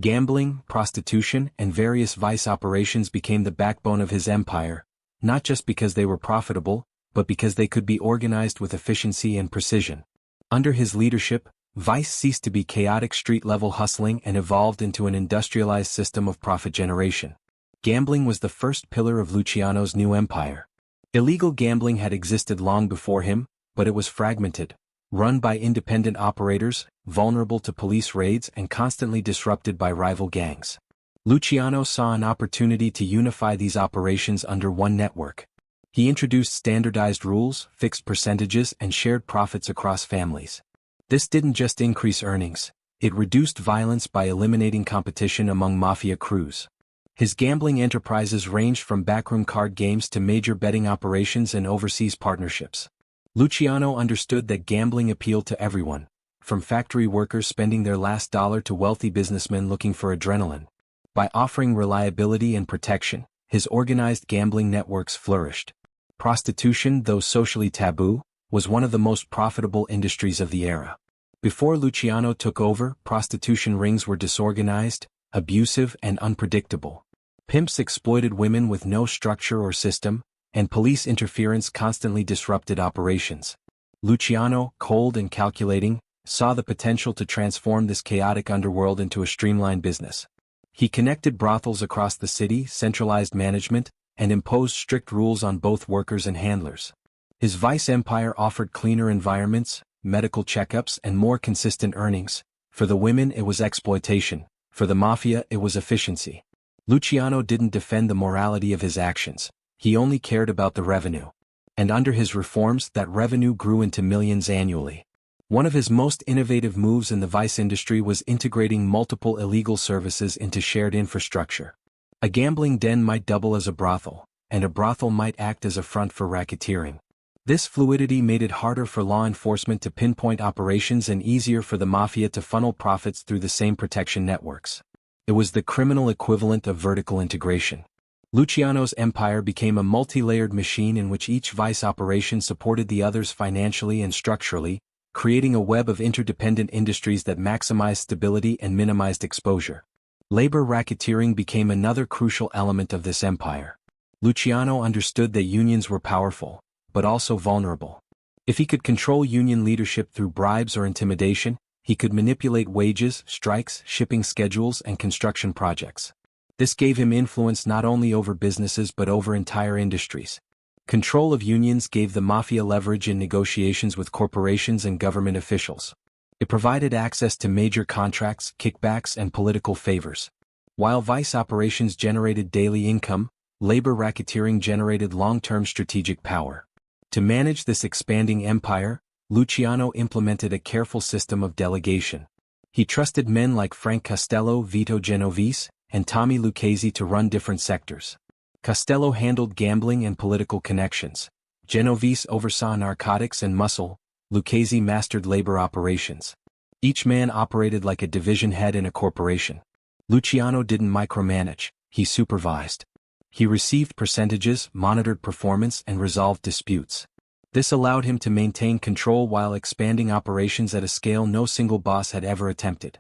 Gambling, prostitution, and various vice operations became the backbone of his empire, not just because they were profitable, but because they could be organized with efficiency and precision. Under his leadership, vice ceased to be chaotic street-level hustling and evolved into an industrialized system of profit generation. Gambling was the first pillar of Luciano's new empire. Illegal gambling had existed long before him, but it was fragmented, run by independent operators, vulnerable to police raids and constantly disrupted by rival gangs. Luciano saw an opportunity to unify these operations under one network. He introduced standardized rules, fixed percentages, and shared profits across families. This didn't just increase earnings, it reduced violence by eliminating competition among mafia crews. His gambling enterprises ranged from backroom card games to major betting operations and overseas partnerships. Luciano understood that gambling appealed to everyone, from factory workers spending their last dollar to wealthy businessmen looking for adrenaline. By offering reliability and protection, his organized gambling networks flourished. Prostitution, though socially taboo, was one of the most profitable industries of the era. Before Luciano took over, prostitution rings were disorganized, abusive, and unpredictable. Pimps exploited women with no structure or system, and police interference constantly disrupted operations. Luciano, cold and calculating, saw the potential to transform this chaotic underworld into a streamlined business. He connected brothels across the city, centralized management, and imposed strict rules on both workers and handlers. His vice empire offered cleaner environments, medical checkups, and more consistent earnings. For the women it was exploitation, for the mafia it was efficiency. Luciano didn't defend the morality of his actions, he only cared about the revenue. And under his reforms that revenue grew into millions annually. One of his most innovative moves in the vice industry was integrating multiple illegal services into shared infrastructure. A gambling den might double as a brothel, and a brothel might act as a front for racketeering. This fluidity made it harder for law enforcement to pinpoint operations and easier for the mafia to funnel profits through the same protection networks. It was the criminal equivalent of vertical integration. Luciano's empire became a multi-layered machine in which each vice operation supported the others financially and structurally, creating a web of interdependent industries that maximized stability and minimized exposure. Labor racketeering became another crucial element of this empire. Luciano understood that unions were powerful, but also vulnerable. If he could control union leadership through bribes or intimidation, he could manipulate wages, strikes, shipping schedules, and construction projects. This gave him influence not only over businesses but over entire industries. Control of unions gave the mafia leverage in negotiations with corporations and government officials. It provided access to major contracts, kickbacks, and political favors. While vice operations generated daily income, labor racketeering generated long-term strategic power. To manage this expanding empire, Luciano implemented a careful system of delegation. He trusted men like Frank Costello, Vito Genovese, and Tommy Lucchese to run different sectors. Costello handled gambling and political connections. Genovese oversaw narcotics and muscle. Lucchese mastered labor operations. Each man operated like a division head in a corporation. Luciano didn't micromanage, he supervised. He received percentages, monitored performance, and resolved disputes. This allowed him to maintain control while expanding operations at a scale no single boss had ever attempted.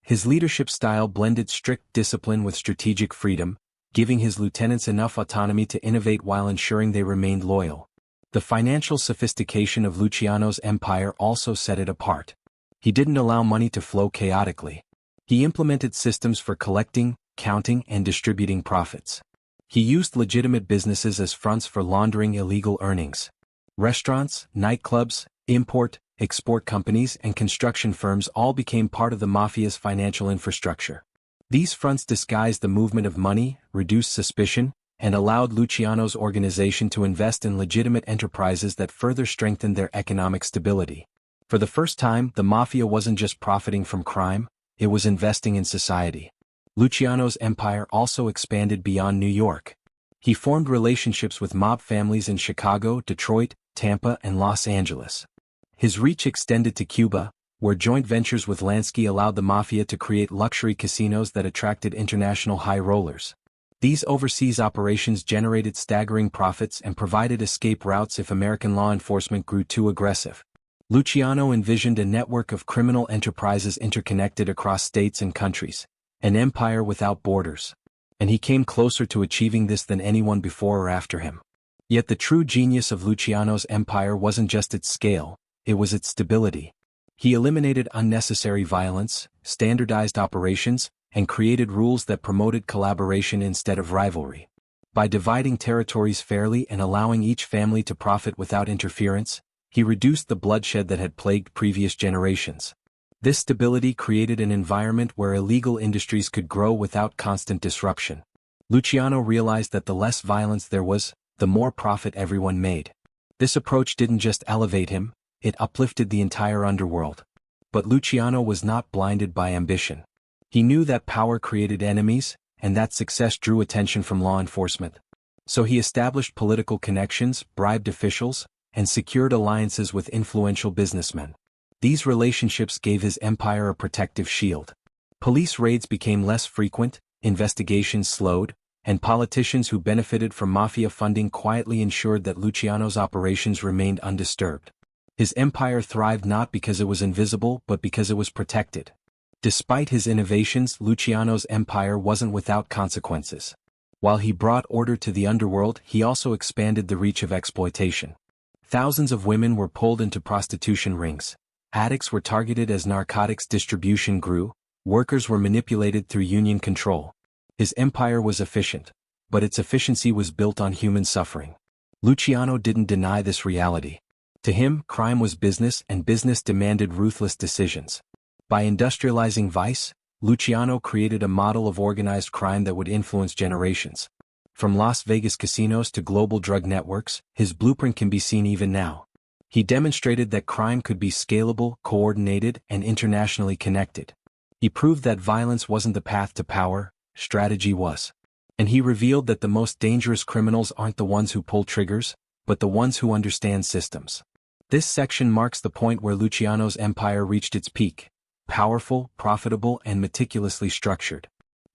His leadership style blended strict discipline with strategic freedom, giving his lieutenants enough autonomy to innovate while ensuring they remained loyal. The financial sophistication of Luciano's empire also set it apart. He didn't allow money to flow chaotically. He implemented systems for collecting, counting, and distributing profits. He used legitimate businesses as fronts for laundering illegal earnings. Restaurants, nightclubs, import-export companies, and construction firms all became part of the mafia's financial infrastructure. These fronts disguised the movement of money, reduced suspicion, and allowed Luciano's organization to invest in legitimate enterprises that further strengthened their economic stability. For the first time, the mafia wasn't just profiting from crime, it was investing in society. Luciano's empire also expanded beyond New York. He formed relationships with mob families in Chicago, Detroit, Tampa, and Los Angeles. His reach extended to Cuba, where joint ventures with Lansky allowed the mafia to create luxury casinos that attracted international high rollers. These overseas operations generated staggering profits and provided escape routes if American law enforcement grew too aggressive. Luciano envisioned a network of criminal enterprises interconnected across states and countries, an empire without borders. And he came closer to achieving this than anyone before or after him. Yet the true genius of Luciano's empire wasn't just its scale, it was its stability. He eliminated unnecessary violence, standardized operations, and created rules that promoted collaboration instead of rivalry. By dividing territories fairly and allowing each family to profit without interference, he reduced the bloodshed that had plagued previous generations. This stability created an environment where illegal industries could grow without constant disruption. Luciano realized that the less violence there was, the more profit everyone made. This approach didn't just elevate him, it uplifted the entire underworld. But Luciano was not blinded by ambition. He knew that power created enemies, and that success drew attention from law enforcement. So he established political connections, bribed officials, and secured alliances with influential businessmen. These relationships gave his empire a protective shield. Police raids became less frequent, investigations slowed, and politicians who benefited from Mafia funding quietly ensured that Luciano's operations remained undisturbed. His empire thrived not because it was invisible but because it was protected. Despite his innovations, Luciano's empire wasn't without consequences. While he brought order to the underworld, he also expanded the reach of exploitation. Thousands of women were pulled into prostitution rings. Addicts were targeted as narcotics distribution grew. Workers were manipulated through union control. His empire was efficient, but its efficiency was built on human suffering. Luciano didn't deny this reality. To him, crime was business and business demanded ruthless decisions. By industrializing vice, Luciano created a model of organized crime that would influence generations. From Las Vegas casinos to global drug networks, his blueprint can be seen even now. He demonstrated that crime could be scalable, coordinated, and internationally connected. He proved that violence wasn't the path to power, strategy was. And he revealed that the most dangerous criminals aren't the ones who pull triggers, but the ones who understand systems. This section marks the point where Luciano's empire reached its peak, powerful, profitable, and meticulously structured.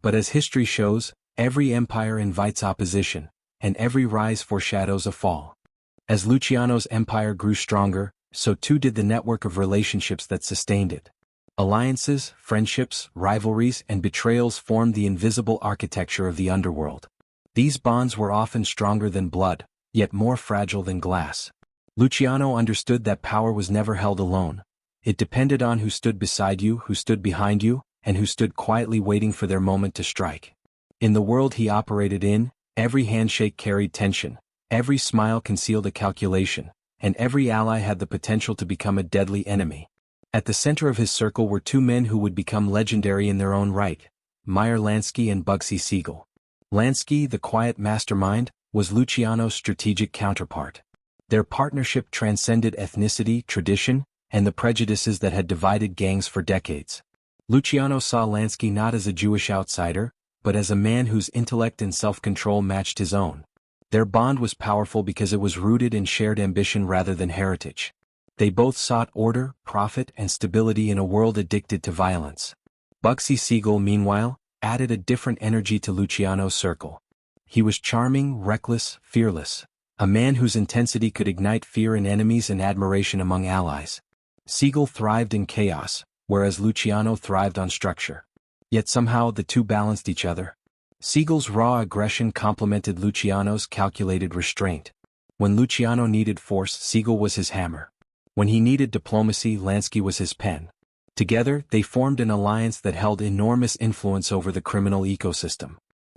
But as history shows, every empire invites opposition, and every rise foreshadows a fall. As Luciano's empire grew stronger, so too did the network of relationships that sustained it. Alliances, friendships, rivalries, and betrayals formed the invisible architecture of the underworld. These bonds were often stronger than blood, yet more fragile than glass. Luciano understood that power was never held alone. It depended on who stood beside you, who stood behind you, and who stood quietly waiting for their moment to strike. In the world he operated in, every handshake carried tension, every smile concealed a calculation, and every ally had the potential to become a deadly enemy. At the center of his circle were two men who would become legendary in their own right, Meyer Lansky and Bugsy Siegel. Lansky, the quiet mastermind, was Luciano's strategic counterpart. Their partnership transcended ethnicity, tradition, and the prejudices that had divided gangs for decades. Luciano saw Lansky not as a Jewish outsider, but as a man whose intellect and self-control matched his own. Their bond was powerful because it was rooted in shared ambition rather than heritage. They both sought order, profit, and stability in a world addicted to violence. Bugsy Siegel, meanwhile, added a different energy to Luciano's circle. He was charming, reckless, fearless, a man whose intensity could ignite fear in enemies and admiration among allies. Siegel thrived in chaos, whereas Luciano thrived on structure. Yet somehow the two balanced each other. Siegel's raw aggression complemented Luciano's calculated restraint. When Luciano needed force, Siegel was his hammer. When he needed diplomacy, Lansky was his pen. Together, they formed an alliance that held enormous influence over the criminal ecosystem.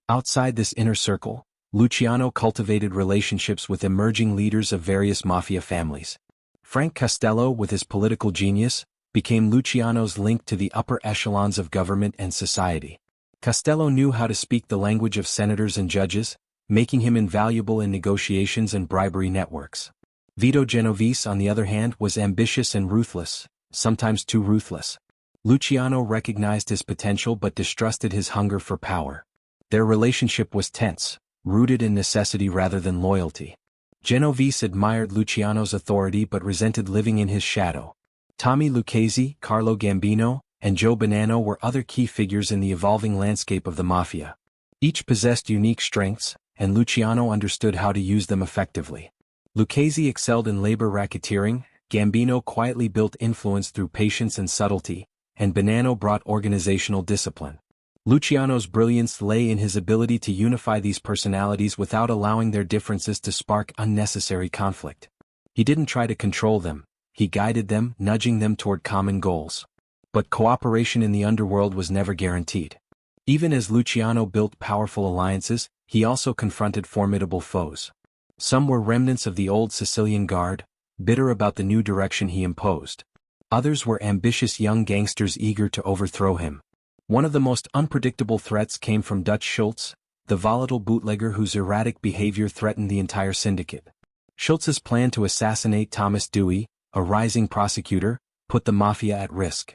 Outside this inner circle, Luciano cultivated relationships with emerging leaders of various mafia families. Frank Costello, with his political genius, became Luciano's link to the upper echelons of government and society. Costello knew how to speak the language of senators and judges, making him invaluable in negotiations and bribery networks. Vito Genovese, on the other hand, was ambitious and ruthless, sometimes too ruthless. Luciano recognized his potential but distrusted his hunger for power. Their relationship was tense, rooted in necessity rather than loyalty. Genovese admired Luciano's authority but resented living in his shadow. Tommy Lucchese, Carlo Gambino, and Joe Bonanno were other key figures in the evolving landscape of the Mafia. Each possessed unique strengths, and Luciano understood how to use them effectively. Lucchese excelled in labor racketeering, Gambino quietly built influence through patience and subtlety, and Bonanno brought organizational discipline. Luciano's brilliance lay in his ability to unify these personalities without allowing their differences to spark unnecessary conflict. He didn't try to control them, he guided them, nudging them toward common goals. But cooperation in the underworld was never guaranteed. Even as Luciano built powerful alliances, he also confronted formidable foes. Some were remnants of the old Sicilian Guard, bitter about the new direction he imposed. Others were ambitious young gangsters eager to overthrow him. One of the most unpredictable threats came from Dutch Schultz, the volatile bootlegger whose erratic behavior threatened the entire syndicate. Schultz's plan to assassinate Thomas Dewey, a rising prosecutor, put the Mafia at risk.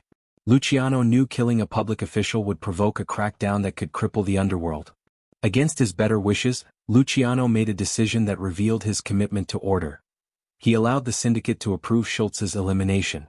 Luciano knew killing a public official would provoke a crackdown that could cripple the underworld. Against his better wishes, Luciano made a decision that revealed his commitment to order. He allowed the syndicate to approve Schultz's elimination.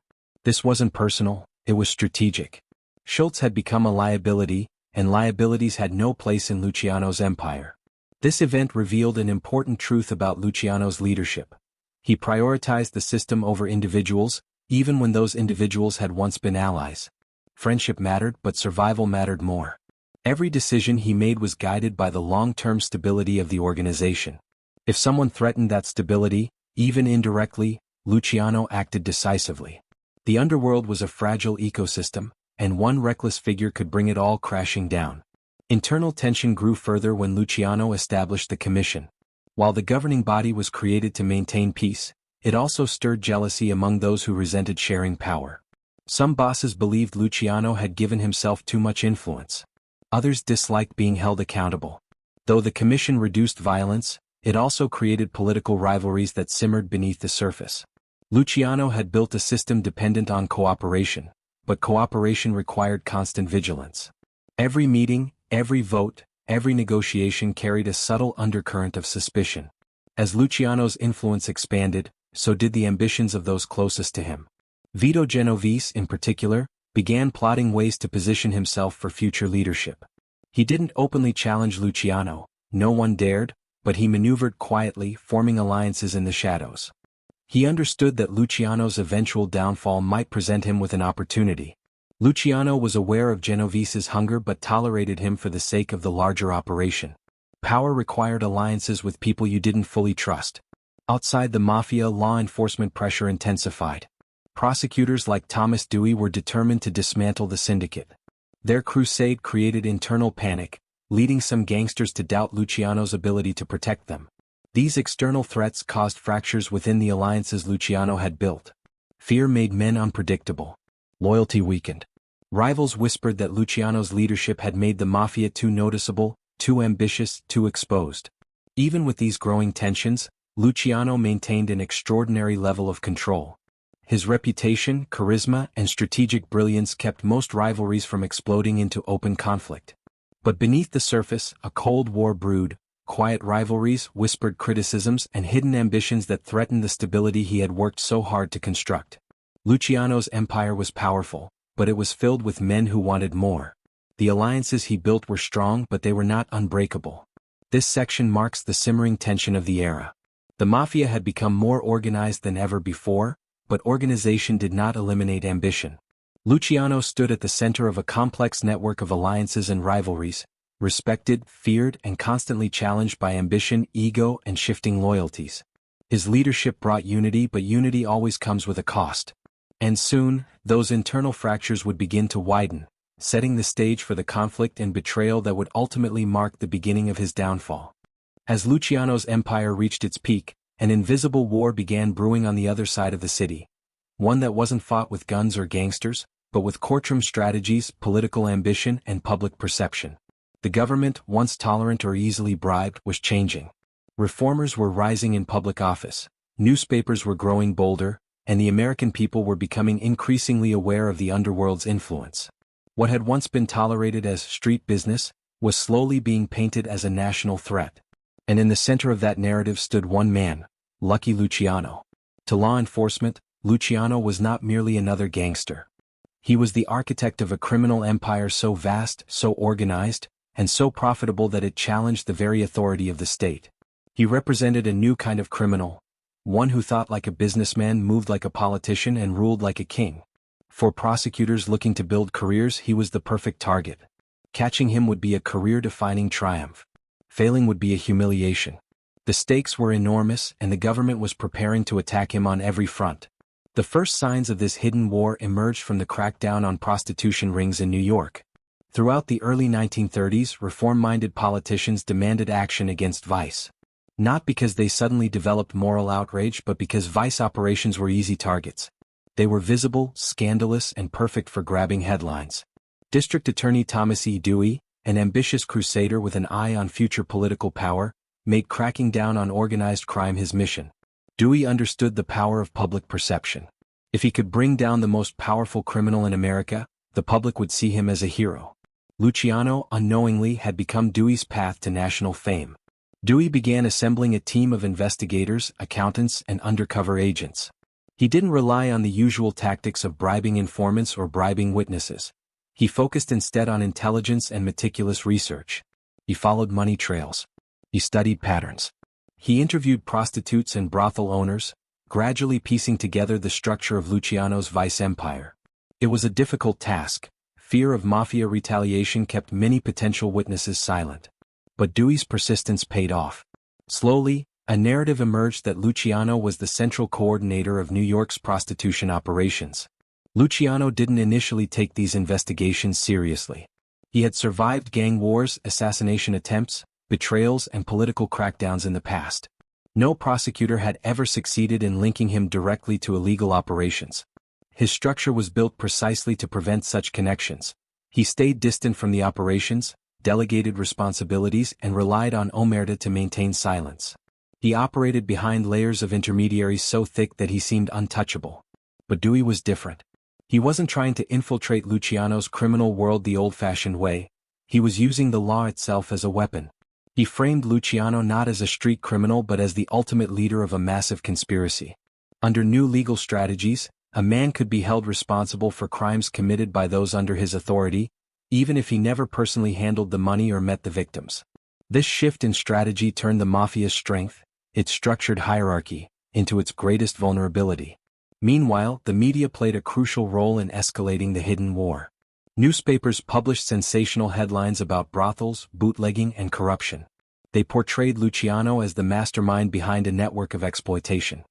This wasn't personal, it was strategic. Schultz had become a liability, and liabilities had no place in Luciano's empire. This event revealed an important truth about Luciano's leadership. He prioritized the system over individuals, even when those individuals had once been allies. Friendship mattered, but survival mattered more. Every decision he made was guided by the long-term stability of the organization. If someone threatened that stability, even indirectly, Luciano acted decisively. The underworld was a fragile ecosystem, and one reckless figure could bring it all crashing down. Internal tension grew further when Luciano established the Commission. While the governing body was created to maintain peace, it also stirred jealousy among those who resented sharing power. Some bosses believed Luciano had given himself too much influence. Others disliked being held accountable. Though the Commission reduced violence, it also created political rivalries that simmered beneath the surface. Luciano had built a system dependent on cooperation, but cooperation required constant vigilance. Every meeting, every vote, every negotiation carried a subtle undercurrent of suspicion. As Luciano's influence expanded, so did the ambitions of those closest to him. Vito Genovese, in particular, began plotting ways to position himself for future leadership. He didn't openly challenge Luciano, no one dared, but he maneuvered quietly, forming alliances in the shadows. He understood that Luciano's eventual downfall might present him with an opportunity. Luciano was aware of Genovese's hunger but tolerated him for the sake of the larger operation. Power required alliances with people you didn't fully trust. Outside the Mafia, law enforcement pressure intensified. Prosecutors like Thomas Dewey were determined to dismantle the syndicate. Their crusade created internal panic, leading some gangsters to doubt Luciano's ability to protect them. These external threats caused fractures within the alliances Luciano had built. Fear made men unpredictable. Loyalty weakened. Rivals whispered that Luciano's leadership had made the Mafia too noticeable, too ambitious, too exposed. Even with these growing tensions, Luciano maintained an extraordinary level of control. His reputation, charisma, and strategic brilliance kept most rivalries from exploding into open conflict. But beneath the surface, a cold war brewed, quiet rivalries, whispered criticisms, and hidden ambitions that threatened the stability he had worked so hard to construct. Luciano's empire was powerful, but it was filled with men who wanted more. The alliances he built were strong, but they were not unbreakable. This section marks the simmering tension of the era. The Mafia had become more organized than ever before, but organization did not eliminate ambition. Luciano stood at the center of a complex network of alliances and rivalries, respected, feared, and constantly challenged by ambition, ego, and shifting loyalties. His leadership brought unity, but unity always comes with a cost. And soon, those internal fractures would begin to widen, setting the stage for the conflict and betrayal that would ultimately mark the beginning of his downfall. As Luciano's empire reached its peak, an invisible war began brewing on the other side of the city. One that wasn't fought with guns or gangsters, but with courtroom strategies, political ambition, and public perception. The government, once tolerant or easily bribed, was changing. Reformers were rising in public office, newspapers were growing bolder, and the American people were becoming increasingly aware of the underworld's influence. What had once been tolerated as street business was slowly being painted as a national threat. And in the center of that narrative stood one man, Lucky Luciano. To law enforcement, Luciano was not merely another gangster. He was the architect of a criminal empire so vast, so organized, and so profitable that it challenged the very authority of the state. He represented a new kind of criminal, one who thought like a businessman, moved like a politician, and ruled like a king. For prosecutors looking to build careers, he was the perfect target. Catching him would be a career-defining triumph. Failing would be a humiliation. The stakes were enormous, and the government was preparing to attack him on every front. The first signs of this hidden war emerged from the crackdown on prostitution rings in New York. Throughout the early 1930s, reform-minded politicians demanded action against vice. Not because they suddenly developed moral outrage, but because vice operations were easy targets. They were visible, scandalous, and perfect for grabbing headlines. District Attorney Thomas E. Dewey, an ambitious crusader with an eye on future political power, made cracking down on organized crime his mission. Dewey understood the power of public perception. If he could bring down the most powerful criminal in America, the public would see him as a hero. Luciano, unknowingly, had become Dewey's path to national fame. Dewey began assembling a team of investigators, accountants, and undercover agents. He didn't rely on the usual tactics of bribing informants or bribing witnesses. He focused instead on intelligence and meticulous research. He followed money trails. He studied patterns. He interviewed prostitutes and brothel owners, gradually piecing together the structure of Luciano's vice empire. It was a difficult task. Fear of mafia retaliation kept many potential witnesses silent. But Dewey's persistence paid off. Slowly, a narrative emerged that Luciano was the central coordinator of New York's prostitution operations. Luciano didn't initially take these investigations seriously. He had survived gang wars, assassination attempts, betrayals, and political crackdowns in the past. No prosecutor had ever succeeded in linking him directly to illegal operations. His structure was built precisely to prevent such connections. He stayed distant from the operations, delegated responsibilities, and relied on omerta to maintain silence. He operated behind layers of intermediaries so thick that he seemed untouchable. But Dewey was different. He wasn't trying to infiltrate Luciano's criminal world the old-fashioned way. He was using the law itself as a weapon. He framed Luciano not as a street criminal but as the ultimate leader of a massive conspiracy. Under new legal strategies, a man could be held responsible for crimes committed by those under his authority, even if he never personally handled the money or met the victims. This shift in strategy turned the Mafia's strength, its structured hierarchy, into its greatest vulnerability. Meanwhile, the media played a crucial role in escalating the hidden war. Newspapers published sensational headlines about brothels, bootlegging, and corruption. They portrayed Luciano as the mastermind behind a network of exploitation.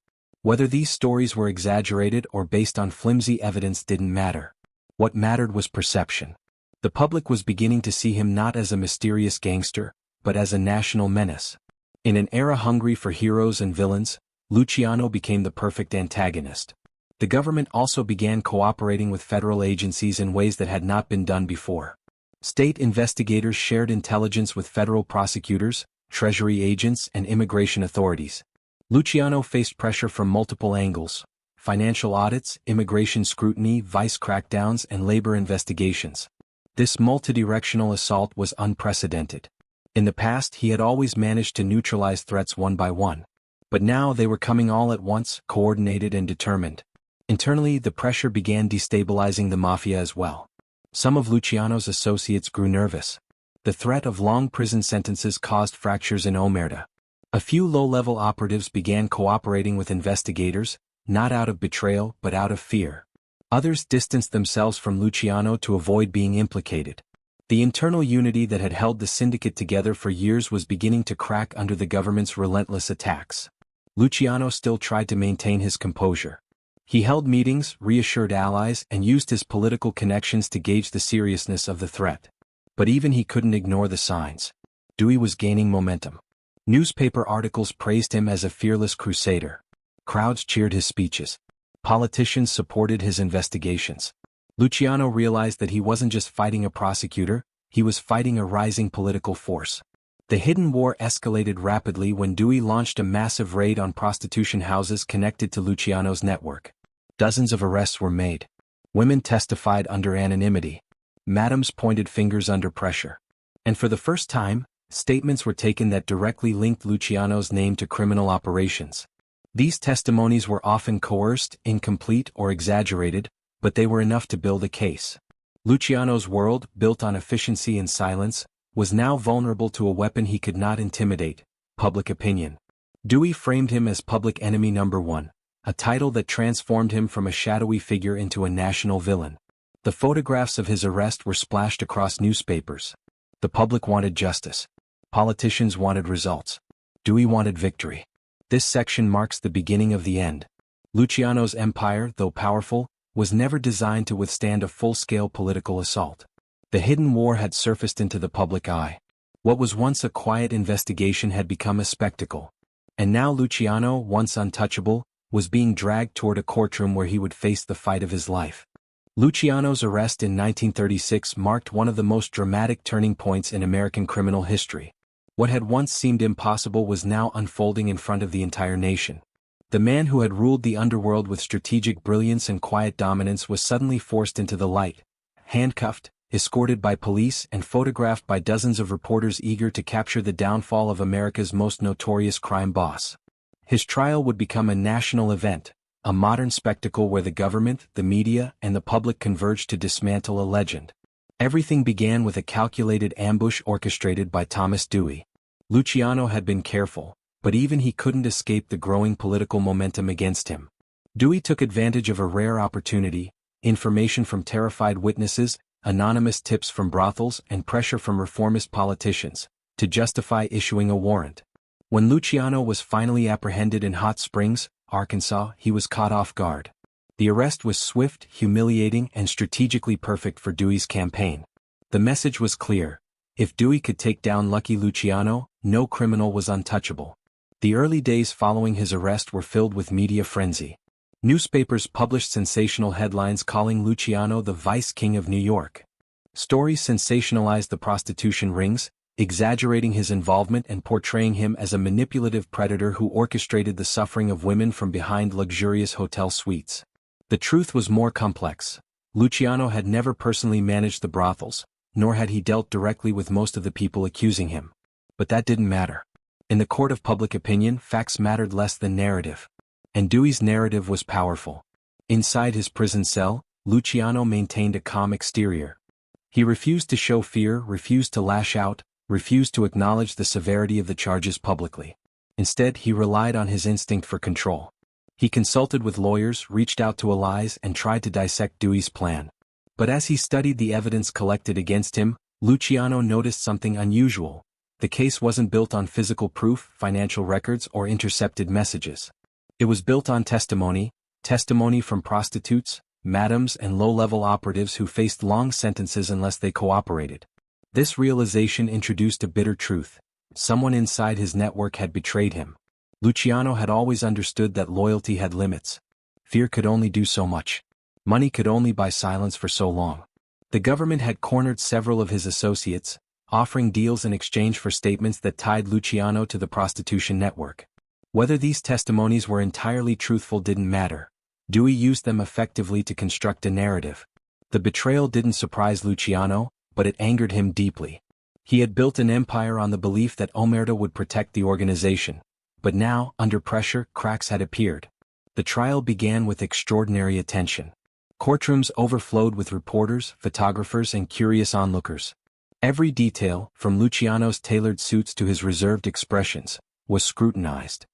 Whether these stories were exaggerated or based on flimsy evidence didn't matter. What mattered was perception. The public was beginning to see him not as a mysterious gangster, but as a national menace. In an era hungry for heroes and villains, Luciano became the perfect antagonist. The government also began cooperating with federal agencies in ways that had not been done before. State investigators shared intelligence with federal prosecutors, treasury agents, and immigration authorities. Luciano faced pressure from multiple angles: financial audits, immigration scrutiny, vice crackdowns, and labor investigations. This multidirectional assault was unprecedented. In the past, he had always managed to neutralize threats one by one. But now they were coming all at once, coordinated and determined. Internally, the pressure began destabilizing the Mafia as well. Some of Luciano's associates grew nervous. The threat of long prison sentences caused fractures in omerta. A few low-level operatives began cooperating with investigators, not out of betrayal but out of fear. Others distanced themselves from Luciano to avoid being implicated. The internal unity that had held the syndicate together for years was beginning to crack under the government's relentless attacks. Luciano still tried to maintain his composure. He held meetings, reassured allies, and used his political connections to gauge the seriousness of the threat. But even he couldn't ignore the signs. Dewey was gaining momentum. Newspaper articles praised him as a fearless crusader. Crowds cheered his speeches. Politicians supported his investigations. Luciano realized that he wasn't just fighting a prosecutor, he was fighting a rising political force. The hidden war escalated rapidly when Dewey launched a massive raid on prostitution houses connected to Luciano's network. Dozens of arrests were made. Women testified under anonymity. Madams pointed fingers under pressure. And for the first time, statements were taken that directly linked Luciano's name to criminal operations. These testimonies were often coerced, incomplete, or exaggerated, but they were enough to build a case. Luciano's world, built on efficiency and silence, was now vulnerable to a weapon he could not intimidate: public opinion. Dewey framed him as public enemy number one, a title that transformed him from a shadowy figure into a national villain. The photographs of his arrest were splashed across newspapers. The public wanted justice. Politicians wanted results. Dewey wanted victory. This section marks the beginning of the end. Luciano's empire, though powerful, was never designed to withstand a full-scale political assault. The hidden war had surfaced into the public eye. What was once a quiet investigation had become a spectacle. And now Luciano, once untouchable, was being dragged toward a courtroom where he would face the fight of his life. Luciano's arrest in 1936 marked one of the most dramatic turning points in American criminal history. What had once seemed impossible was now unfolding in front of the entire nation. The man who had ruled the underworld with strategic brilliance and quiet dominance was suddenly forced into the light, handcuffed, escorted by police, and photographed by dozens of reporters eager to capture the downfall of America's most notorious crime boss. His trial would become a national event, a modern spectacle where the government, the media, and the public converged to dismantle a legend. Everything began with a calculated ambush orchestrated by Thomas Dewey. Luciano had been careful, but even he couldn't escape the growing political momentum against him. Dewey took advantage of a rare opportunity: information from terrified witnesses, anonymous tips from brothels, and pressure from reformist politicians, to justify issuing a warrant. When Luciano was finally apprehended in Hot Springs, Arkansas, he was caught off guard. The arrest was swift, humiliating, and strategically perfect for Dewey's campaign. The message was clear: if Dewey could take down Lucky Luciano, no criminal was untouchable. The early days following his arrest were filled with media frenzy. Newspapers published sensational headlines calling Luciano the Vice King of New York. Stories sensationalized the prostitution rings, exaggerating his involvement and portraying him as a manipulative predator who orchestrated the suffering of women from behind luxurious hotel suites. The truth was more complex. Luciano had never personally managed the brothels, nor had he dealt directly with most of the people accusing him. But that didn't matter. In the court of public opinion, facts mattered less than narrative. And Dewey's narrative was powerful. Inside his prison cell, Luciano maintained a calm exterior. He refused to show fear, refused to lash out, refused to acknowledge the severity of the charges publicly. Instead, he relied on his instinct for control. He consulted with lawyers, reached out to allies, and tried to dissect Dewey's plan. But as he studied the evidence collected against him, Luciano noticed something unusual. The case wasn't built on physical proof, financial records, or intercepted messages. It was built on testimony from prostitutes, madams, and low-level operatives who faced long sentences unless they cooperated. This realization introduced a bitter truth: someone inside his network had betrayed him. Luciano had always understood that loyalty had limits. Fear could only do so much. Money could only buy silence for so long. The government had cornered several of his associates, offering deals in exchange for statements that tied Luciano to the prostitution network. Whether these testimonies were entirely truthful didn't matter. Dewey used them effectively to construct a narrative. The betrayal didn't surprise Luciano, but it angered him deeply. He had built an empire on the belief that Omerta would protect the organization. But now, under pressure, cracks had appeared. The trial began with extraordinary attention. Courtrooms overflowed with reporters, photographers, and curious onlookers. Every detail, from Luciano's tailored suits to his reserved expressions, was scrutinized.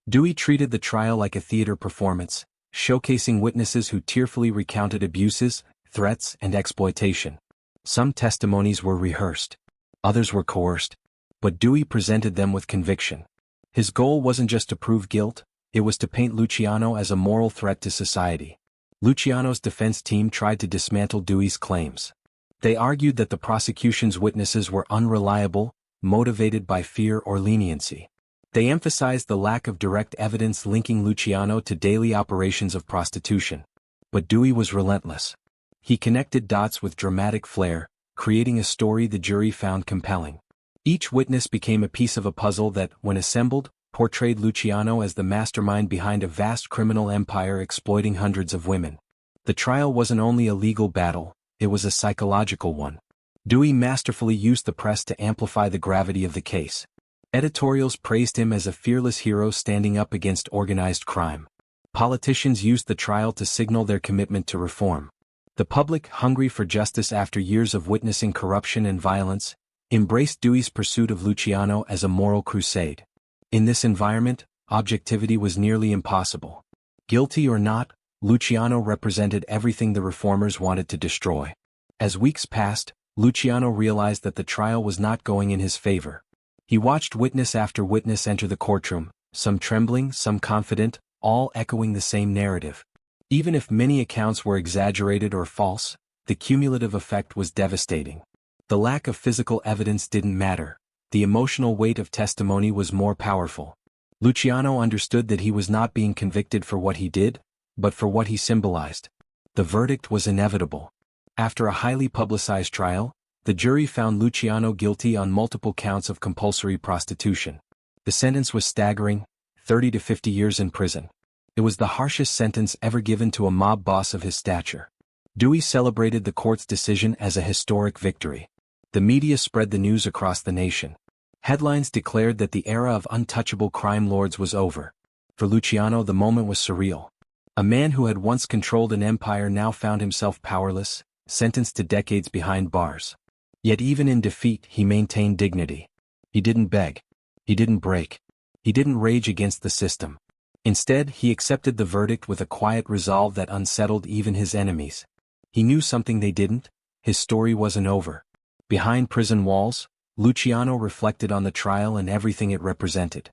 Dewey treated the trial like a theater performance, showcasing witnesses who tearfully recounted abuses, threats, and exploitation. Some testimonies were rehearsed. Others were coerced. But Dewey presented them with conviction. His goal wasn't just to prove guilt, it was to paint Luciano as a moral threat to society. Luciano's defense team tried to dismantle Dewey's claims. They argued that the prosecution's witnesses were unreliable, motivated by fear or leniency. They emphasized the lack of direct evidence linking Luciano to daily operations of prostitution. But Dewey was relentless. He connected dots with dramatic flair, creating a story the jury found compelling. Each witness became a piece of a puzzle that, when assembled, portrayed Luciano as the mastermind behind a vast criminal empire exploiting hundreds of women. The trial wasn't only a legal battle, it was a psychological one. Dewey masterfully used the press to amplify the gravity of the case. Editorials praised him as a fearless hero standing up against organized crime. Politicians used the trial to signal their commitment to reform. The public, hungry for justice after years of witnessing corruption and violence, embraced Dewey's pursuit of Luciano as a moral crusade. In this environment, objectivity was nearly impossible. Guilty or not, Luciano represented everything the reformers wanted to destroy. As weeks passed, Luciano realized that the trial was not going in his favor. He watched witness after witness enter the courtroom, some trembling, some confident, all echoing the same narrative. Even if many accounts were exaggerated or false, the cumulative effect was devastating. The lack of physical evidence didn't matter. The emotional weight of testimony was more powerful. Luciano understood that he was not being convicted for what he did, but for what he symbolized. The verdict was inevitable. After a highly publicized trial, the jury found Luciano guilty on multiple counts of compulsory prostitution. The sentence was staggering: 30 to 50 years in prison. It was the harshest sentence ever given to a mob boss of his stature. Dewey celebrated the court's decision as a historic victory. The media spread the news across the nation. Headlines declared that the era of untouchable crime lords was over. For Luciano, the moment was surreal. A man who had once controlled an empire now found himself powerless, sentenced to decades behind bars. Yet even in defeat he maintained dignity. He didn't beg. He didn't break. He didn't rage against the system. Instead, he accepted the verdict with a quiet resolve that unsettled even his enemies. He knew something they didn't: his story wasn't over. Behind prison walls, Luciano reflected on the trial and everything it represented.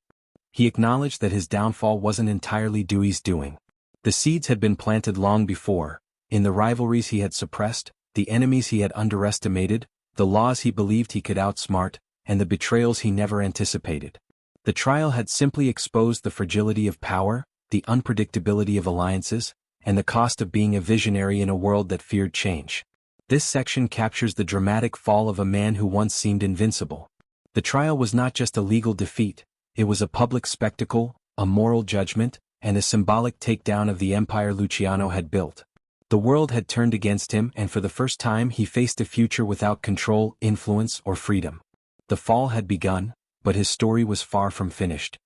He acknowledged that his downfall wasn't entirely Dewey's doing. The seeds had been planted long before, in the rivalries he had suppressed, the enemies he had underestimated, the laws he believed he could outsmart, and the betrayals he never anticipated. The trial had simply exposed the fragility of power, the unpredictability of alliances, and the cost of being a visionary in a world that feared change. This section captures the dramatic fall of a man who once seemed invincible. The trial was not just a legal defeat, it was a public spectacle, a moral judgment, and a symbolic takedown of the empire Luciano had built. The world had turned against him, and for the first time he faced a future without control, influence, or freedom. The fall had begun, but his story was far from finished.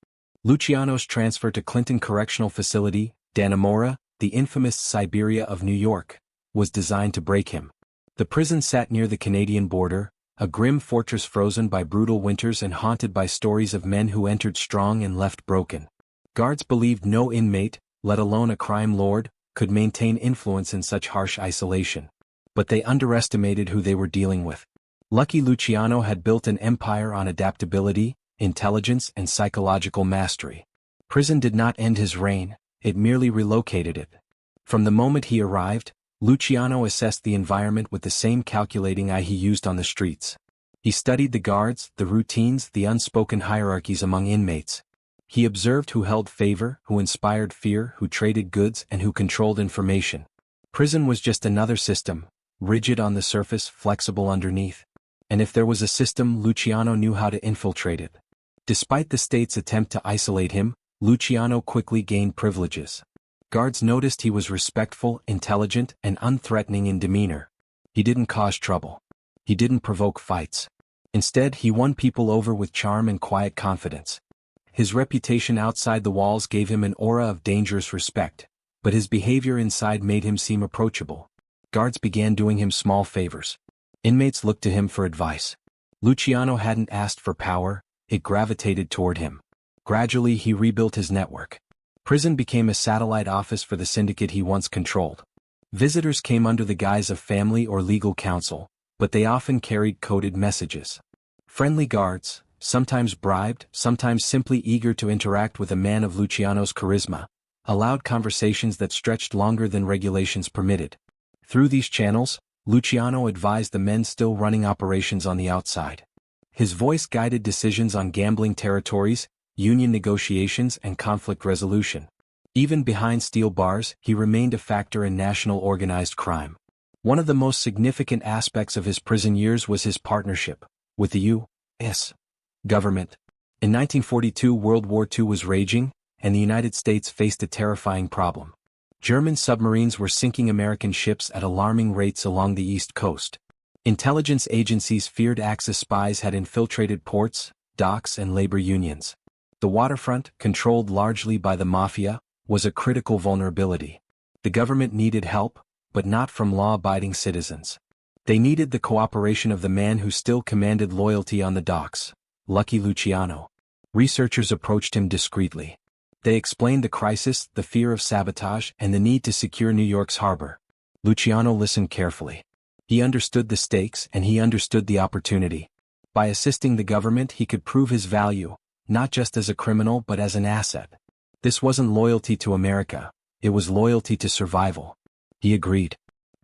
Luciano's transfer to Clinton Correctional Facility, Dannemora, the infamous Siberia of New York, was designed to break him. The prison sat near the Canadian border, a grim fortress frozen by brutal winters and haunted by stories of men who entered strong and left broken. Guards believed no inmate, let alone a crime lord, could maintain influence in such harsh isolation. But they underestimated who they were dealing with. Lucky Luciano had built an empire on adaptability, intelligence, and psychological mastery. Prison did not end his reign, it merely relocated it. From the moment he arrived, Luciano assessed the environment with the same calculating eye he used on the streets. He studied the guards, the routines, the unspoken hierarchies among inmates. He observed who held favor, who inspired fear, who traded goods, and who controlled information. Prison was just another system, rigid on the surface, flexible underneath. And if there was a system, Luciano knew how to infiltrate it. Despite the state's attempt to isolate him, Luciano quickly gained privileges. Guards noticed he was respectful, intelligent, and unthreatening in demeanor. He didn't cause trouble. He didn't provoke fights. Instead, he won people over with charm and quiet confidence. His reputation outside the walls gave him an aura of dangerous respect, but his behavior inside made him seem approachable. Guards began doing him small favors. Inmates looked to him for advice. Luciano hadn't asked for power, it gravitated toward him. Gradually he rebuilt his network. Prison became a satellite office for the syndicate he once controlled. Visitors came under the guise of family or legal counsel, but they often carried coded messages. Friendly guards, sometimes bribed, sometimes simply eager to interact with a man of Luciano's charisma, allowed conversations that stretched longer than regulations permitted. Through these channels, Luciano advised the men still running operations on the outside. His voice guided decisions on gambling territories, union negotiations, and conflict resolution. Even behind steel bars, he remained a factor in national organized crime. One of the most significant aspects of his prison years was his partnership with the U.S. government. In 1942, World War II was raging, and the United States faced a terrifying problem. German submarines were sinking American ships at alarming rates along the East Coast. Intelligence agencies feared Axis spies had infiltrated ports, docks, and labor unions. The waterfront, controlled largely by the Mafia, was a critical vulnerability. The government needed help, but not from law-abiding citizens. They needed the cooperation of the man who still commanded loyalty on the docks, Lucky Luciano. Researchers approached him discreetly. They explained the crisis, the fear of sabotage, and the need to secure New York's harbor. Luciano listened carefully. He understood the stakes and he understood the opportunity. By assisting the government, he could prove his value, not just as a criminal but as an asset. This wasn't loyalty to America, it was loyalty to survival. He agreed.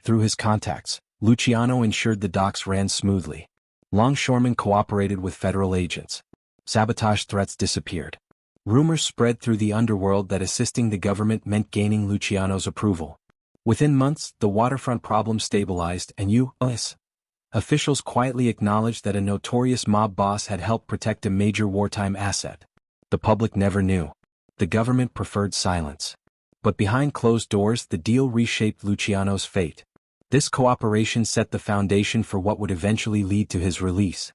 Through his contacts, Luciano ensured the docks ran smoothly. Longshoremen cooperated with federal agents. Sabotage threats disappeared. Rumors spread through the underworld that assisting the government meant gaining Luciano's approval. Within months, the waterfront problem stabilized and U.S. officials quietly acknowledged that a notorious mob boss had helped protect a major wartime asset. The public never knew. The government preferred silence. But behind closed doors, the deal reshaped Luciano's fate. This cooperation set the foundation for what would eventually lead to his release.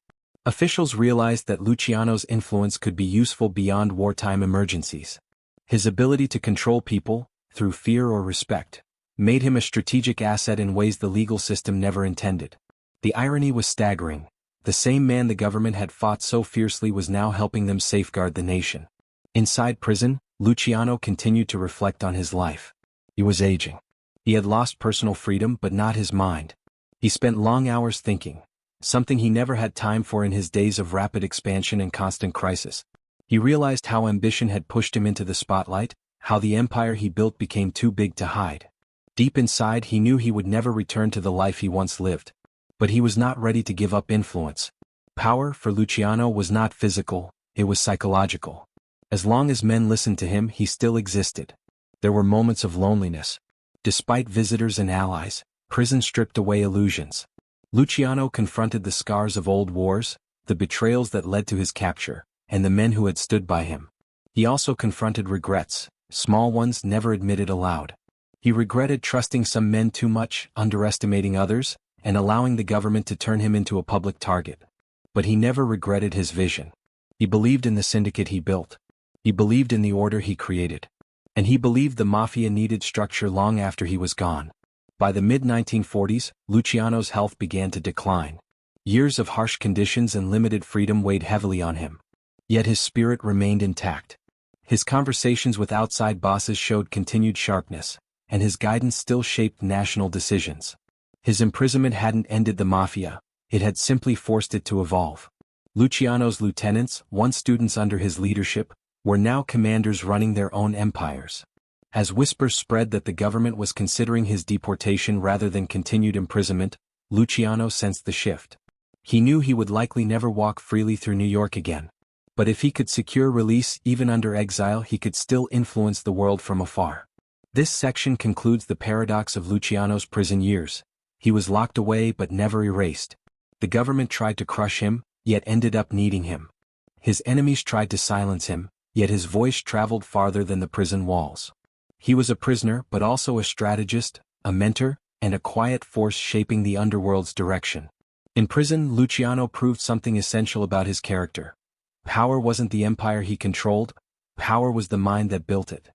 Officials realized that Luciano's influence could be useful beyond wartime emergencies. His ability to control people, through fear or respect, made him a strategic asset in ways the legal system never intended. The irony was staggering. The same man the government had fought so fiercely was now helping them safeguard the nation. Inside prison, Luciano continued to reflect on his life. He was aging. He had lost personal freedom but not his mind. He spent long hours thinking, something he never had time for in his days of rapid expansion and constant crisis. He realized how ambition had pushed him into the spotlight, how the empire he built became too big to hide. Deep inside he knew he would never return to the life he once lived. But he was not ready to give up influence. Power for Luciano was not physical, it was psychological. As long as men listened to him, he still existed. There were moments of loneliness. Despite visitors and allies, prison stripped away illusions. Luciano confronted the scars of old wars, the betrayals that led to his capture, and the men who had stood by him. He also confronted regrets, small ones never admitted aloud. He regretted trusting some men too much, underestimating others, and allowing the government to turn him into a public target. But he never regretted his vision. He believed in the syndicate he built. He believed in the order he created. And he believed the Mafia needed structure long after he was gone. By the mid-1940s, Luciano's health began to decline. Years of harsh conditions and limited freedom weighed heavily on him. Yet his spirit remained intact. His conversations with outside bosses showed continued sharpness, and his guidance still shaped national decisions. His imprisonment hadn't ended the Mafia, it had simply forced it to evolve. Luciano's lieutenants, once students under his leadership, were now commanders running their own empires. As whispers spread that the government was considering his deportation rather than continued imprisonment, Luciano sensed the shift. He knew he would likely never walk freely through New York again. But if he could secure release even under exile, he could still influence the world from afar. This section concludes the paradox of Luciano's prison years. He was locked away but never erased. The government tried to crush him, yet ended up needing him. His enemies tried to silence him, yet his voice traveled farther than the prison walls. He was a prisoner but also a strategist, a mentor, and a quiet force shaping the underworld's direction. In prison, Luciano proved something essential about his character. Power wasn't the empire he controlled, power was the mind that built it.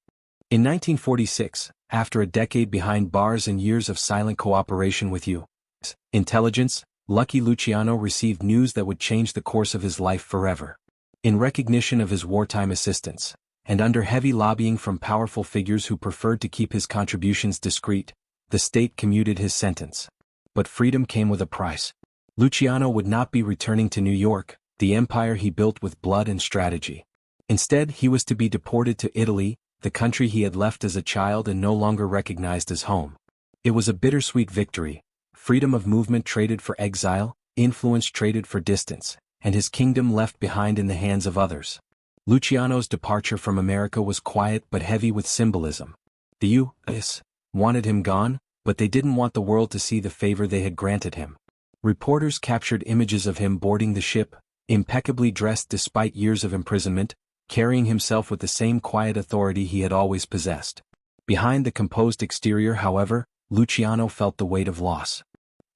In 1946, after a decade behind bars and years of silent cooperation with U.S. intelligence, Lucky Luciano received news that would change the course of his life forever. In recognition of his wartime assistance, and under heavy lobbying from powerful figures who preferred to keep his contributions discreet, the state commuted his sentence. But freedom came with a price. Luciano would not be returning to New York, the empire he built with blood and strategy. Instead, he was to be deported to Italy, the country he had left as a child and no longer recognized as home. It was a bittersweet victory. Freedom of movement traded for exile, influence traded for distance, and his kingdom left behind in the hands of others. Luciano's departure from America was quiet but heavy with symbolism. The U.S. wanted him gone, but they didn't want the world to see the favor they had granted him. Reporters captured images of him boarding the ship, impeccably dressed despite years of imprisonment, carrying himself with the same quiet authority he had always possessed. Behind the composed exterior, however, Luciano felt the weight of loss.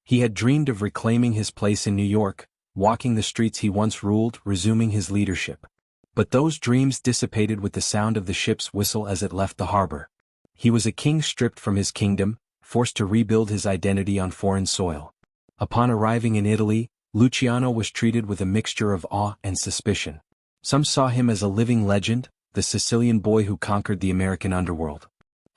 He had dreamed of reclaiming his place in New York, walking the streets he once ruled, resuming his leadership. But those dreams dissipated with the sound of the ship's whistle as it left the harbor. He was a king stripped from his kingdom, forced to rebuild his identity on foreign soil. Upon arriving in Italy, Luciano was treated with a mixture of awe and suspicion. Some saw him as a living legend, the Sicilian boy who conquered the American underworld.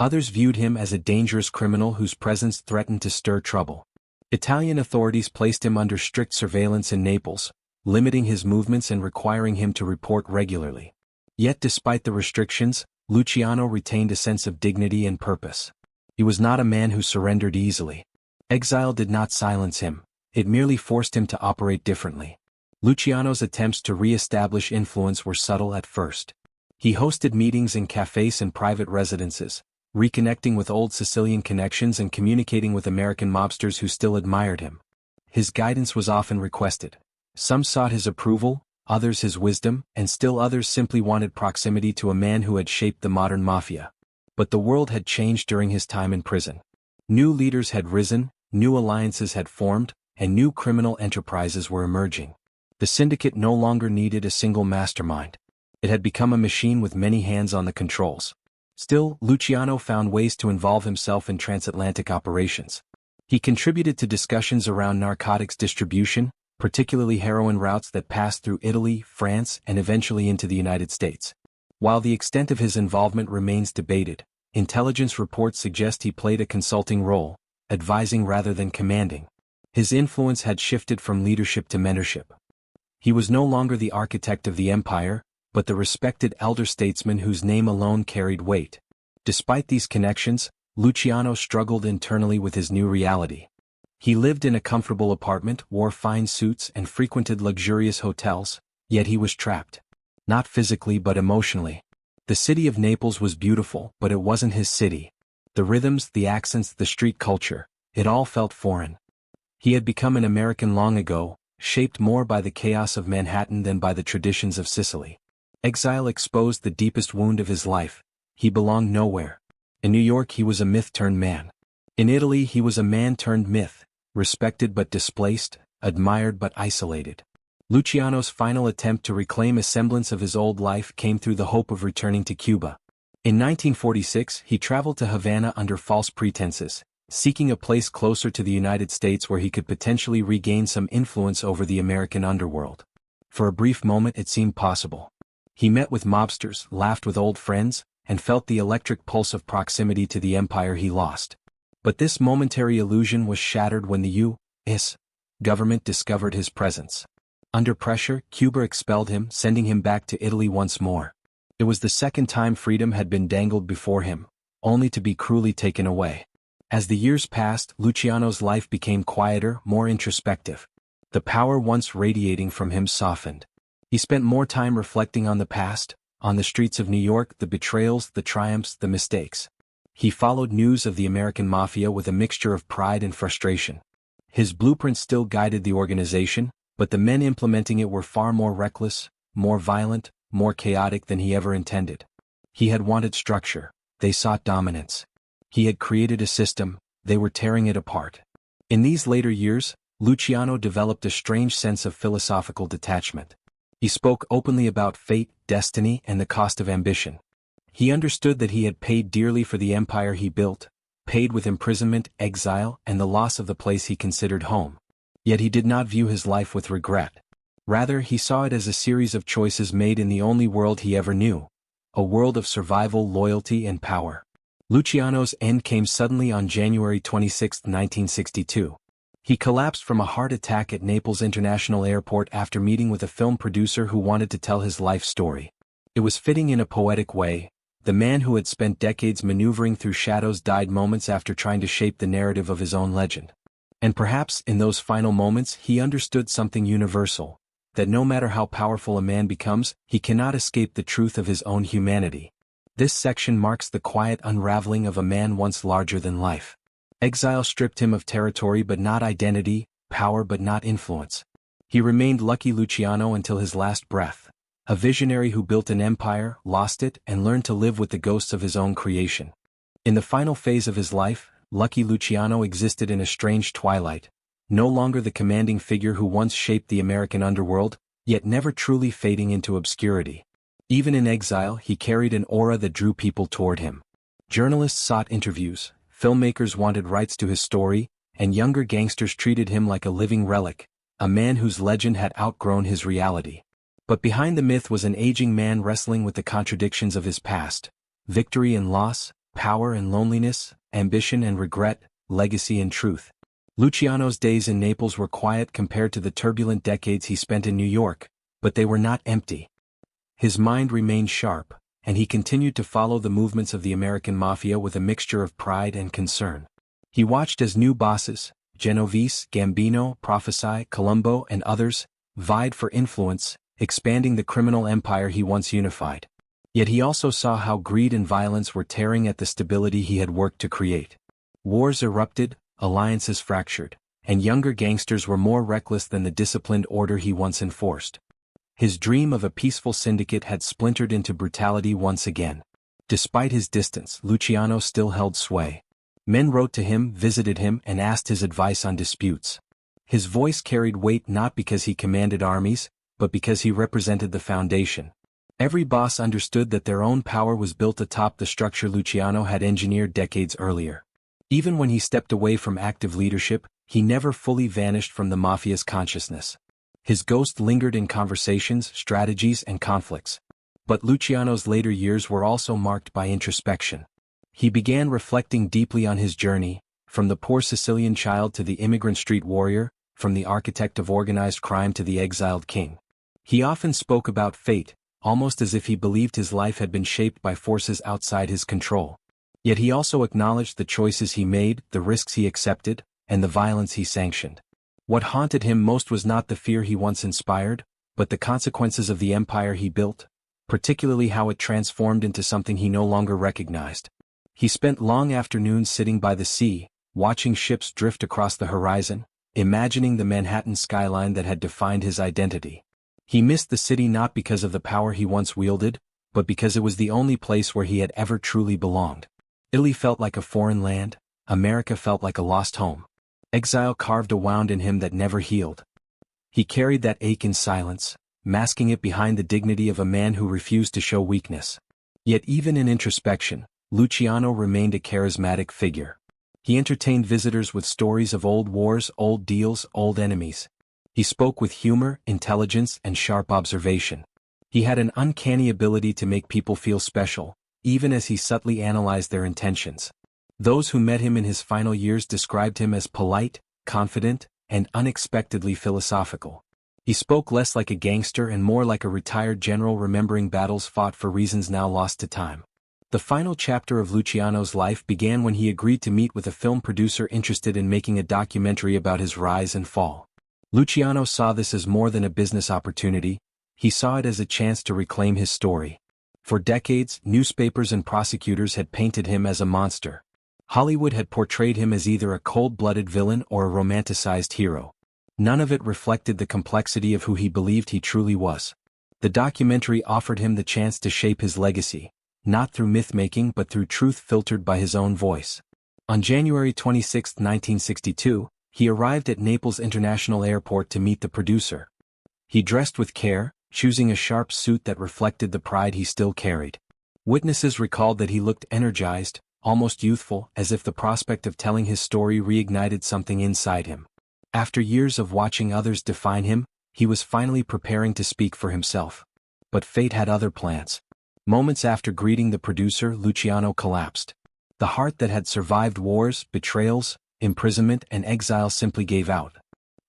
Others viewed him as a dangerous criminal whose presence threatened to stir trouble. Italian authorities placed him under strict surveillance in Naples, limiting his movements and requiring him to report regularly. Yet despite the restrictions, Luciano retained a sense of dignity and purpose. He was not a man who surrendered easily. Exile did not silence him, it merely forced him to operate differently. Luciano's attempts to re-establish influence were subtle at first. He hosted meetings in cafes and private residences, reconnecting with old Sicilian connections and communicating with American mobsters who still admired him. His guidance was often requested. Some sought his approval, others his wisdom, and still others simply wanted proximity to a man who had shaped the modern mafia. But the world had changed during his time in prison. New leaders had risen, new alliances had formed, and new criminal enterprises were emerging. The syndicate no longer needed a single mastermind. It had become a machine with many hands on the controls. Still, Luciano found ways to involve himself in transatlantic operations. He contributed to discussions around narcotics distribution, particularly heroin routes that passed through Italy, France, and eventually into the United States. While the extent of his involvement remains debated, intelligence reports suggest he played a consulting role, advising rather than commanding. His influence had shifted from leadership to mentorship. He was no longer the architect of the empire, but the respected elder statesman whose name alone carried weight. Despite these connections, Luciano struggled internally with his new reality. He lived in a comfortable apartment, wore fine suits, and frequented luxurious hotels, yet he was trapped. Not physically but emotionally. The city of Naples was beautiful, but it wasn't his city. The rhythms, the accents, the street culture, it all felt foreign. He had become an American long ago, shaped more by the chaos of Manhattan than by the traditions of Sicily. Exile exposed the deepest wound of his life. He belonged nowhere. In New York he was a myth-turned-man. In Italy he was a man-turned-myth, respected but displaced, admired but isolated. Luciano's final attempt to reclaim a semblance of his old life came through the hope of returning to Cuba. In 1946 he traveled to Havana under false pretenses, seeking a place closer to the United States where he could potentially regain some influence over the American underworld. For a brief moment it seemed possible. He met with mobsters, laughed with old friends, and felt the electric pulse of proximity to the empire he lost. But this momentary illusion was shattered when the U.S. government discovered his presence. Under pressure, Cuba expelled him, sending him back to Italy once more. It was the second time freedom had been dangled before him, only to be cruelly taken away. As the years passed, Luciano's life became quieter, more introspective. The power once radiating from him softened. He spent more time reflecting on the past, on the streets of New York, the betrayals, the triumphs, the mistakes. He followed news of the American Mafia with a mixture of pride and frustration. His blueprint still guided the organization, but the men implementing it were far more reckless, more violent, more chaotic than he ever intended. He had wanted structure, they sought dominance. He had created a system, they were tearing it apart. In these later years, Luciano developed a strange sense of philosophical detachment. He spoke openly about fate, destiny, and the cost of ambition. He understood that he had paid dearly for the empire he built, paid with imprisonment, exile, and the loss of the place he considered home. Yet he did not view his life with regret. Rather, he saw it as a series of choices made in the only world he ever knew, a world of survival, loyalty, and power. Luciano's end came suddenly on January 26, 1962. He collapsed from a heart attack at Naples International Airport after meeting with a film producer who wanted to tell his life story. It was fitting in a poetic way. The man who had spent decades maneuvering through shadows died moments after trying to shape the narrative of his own legend. And perhaps, in those final moments, he understood something universal, that no matter how powerful a man becomes, he cannot escape the truth of his own humanity. This section marks the quiet unraveling of a man once larger than life. Exile stripped him of territory but not identity, power but not influence. He remained Lucky Luciano until his last breath, a visionary who built an empire, lost it, and learned to live with the ghosts of his own creation. In the final phase of his life, Lucky Luciano existed in a strange twilight, no longer the commanding figure who once shaped the American underworld, yet never truly fading into obscurity. Even in exile, he carried an aura that drew people toward him. Journalists sought interviews, filmmakers wanted rights to his story, and younger gangsters treated him like a living relic, a man whose legend had outgrown his reality. But behind the myth was an aging man wrestling with the contradictions of his past: victory and loss, power and loneliness, ambition and regret, legacy and truth. Luciano's days in Naples were quiet compared to the turbulent decades he spent in New York, but they were not empty. His mind remained sharp, and he continued to follow the movements of the American Mafia with a mixture of pride and concern. He watched as new bosses, Genovese, Gambino, Prophesy, Colombo, and others, vied for influence, expanding the criminal empire he once unified. Yet he also saw how greed and violence were tearing at the stability he had worked to create. Wars erupted, alliances fractured, and younger gangsters were more reckless than the disciplined order he once enforced. His dream of a peaceful syndicate had splintered into brutality once again. Despite his distance, Luciano still held sway. Men wrote to him, visited him, and asked his advice on disputes. His voice carried weight not because he commanded armies, but because he represented the foundation. Every boss understood that their own power was built atop the structure Luciano had engineered decades earlier. Even when he stepped away from active leadership, he never fully vanished from the Mafia's consciousness. His ghost lingered in conversations, strategies, and conflicts. But Luciano's later years were also marked by introspection. He began reflecting deeply on his journey, from the poor Sicilian child to the immigrant street warrior, from the architect of organized crime to the exiled king. He often spoke about fate, almost as if he believed his life had been shaped by forces outside his control. Yet he also acknowledged the choices he made, the risks he accepted, and the violence he sanctioned. What haunted him most was not the fear he once inspired, but the consequences of the empire he built, particularly how it transformed into something he no longer recognized. He spent long afternoons sitting by the sea, watching ships drift across the horizon, imagining the Manhattan skyline that had defined his identity. He missed the city not because of the power he once wielded, but because it was the only place where he had ever truly belonged. Italy felt like a foreign land, America felt like a lost home. Exile carved a wound in him that never healed. He carried that ache in silence, masking it behind the dignity of a man who refused to show weakness. Yet even in introspection, Luciano remained a charismatic figure. He entertained visitors with stories of old wars, old deals, old enemies. He spoke with humor, intelligence, and sharp observation. He had an uncanny ability to make people feel special, even as he subtly analyzed their intentions. Those who met him in his final years described him as polite, confident, and unexpectedly philosophical. He spoke less like a gangster and more like a retired general remembering battles fought for reasons now lost to time. The final chapter of Luciano's life began when he agreed to meet with a film producer interested in making a documentary about his rise and fall. Luciano saw this as more than a business opportunity, he saw it as a chance to reclaim his story. For decades, newspapers and prosecutors had painted him as a monster. Hollywood had portrayed him as either a cold-blooded villain or a romanticized hero. None of it reflected the complexity of who he believed he truly was. The documentary offered him the chance to shape his legacy, not through myth-making but through truth filtered by his own voice. On January 26, 1962, he arrived at Naples International Airport to meet the producer. He dressed with care, choosing a sharp suit that reflected the pride he still carried. Witnesses recalled that he looked energized, almost youthful, as if the prospect of telling his story reignited something inside him. After years of watching others define him, he was finally preparing to speak for himself. But fate had other plans. Moments after greeting the producer, Luciano collapsed. The heart that had survived wars, betrayals, imprisonment, and exile simply gave out.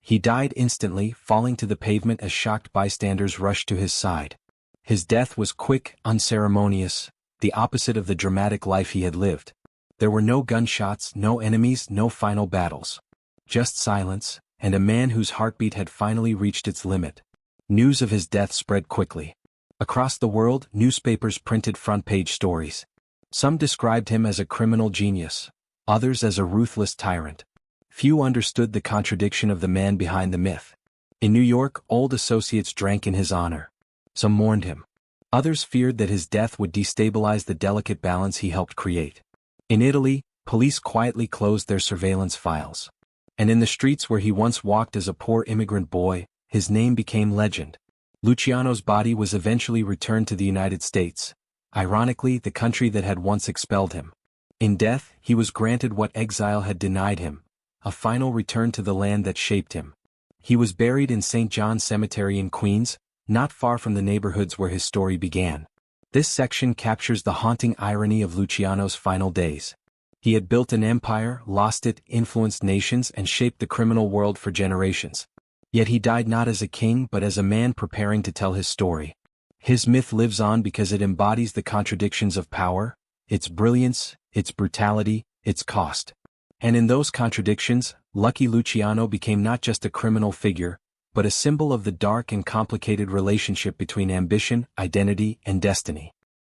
He died instantly, falling to the pavement as shocked bystanders rushed to his side. His death was quick, unceremonious, the opposite of the dramatic life he had lived. There were no gunshots, no enemies, no final battles. Just silence, and a man whose heartbeat had finally reached its limit. News of his death spread quickly. Across the world, newspapers printed front-page stories. Some described him as a criminal genius, others as a ruthless tyrant. Few understood the contradiction of the man behind the myth. In New York, old associates drank in his honor. Some mourned him. Others feared that his death would destabilize the delicate balance he helped create. In Italy, police quietly closed their surveillance files. And in the streets where he once walked as a poor immigrant boy, his name became legend. Luciano's body was eventually returned to the United States, ironically the country that had once expelled him. In death, he was granted what exile had denied him, a final return to the land that shaped him. He was buried in St. John's Cemetery in Queens, not far from the neighborhoods where his story began. This section captures the haunting irony of Luciano's final days. He had built an empire, lost it, influenced nations, and shaped the criminal world for generations. Yet he died not as a king but as a man preparing to tell his story. His myth lives on because it embodies the contradictions of power, its brilliance, its brutality, its cost. And in those contradictions, Lucky Luciano became not just a criminal figure, but a symbol of the dark and complicated relationship between ambition, identity, and destiny.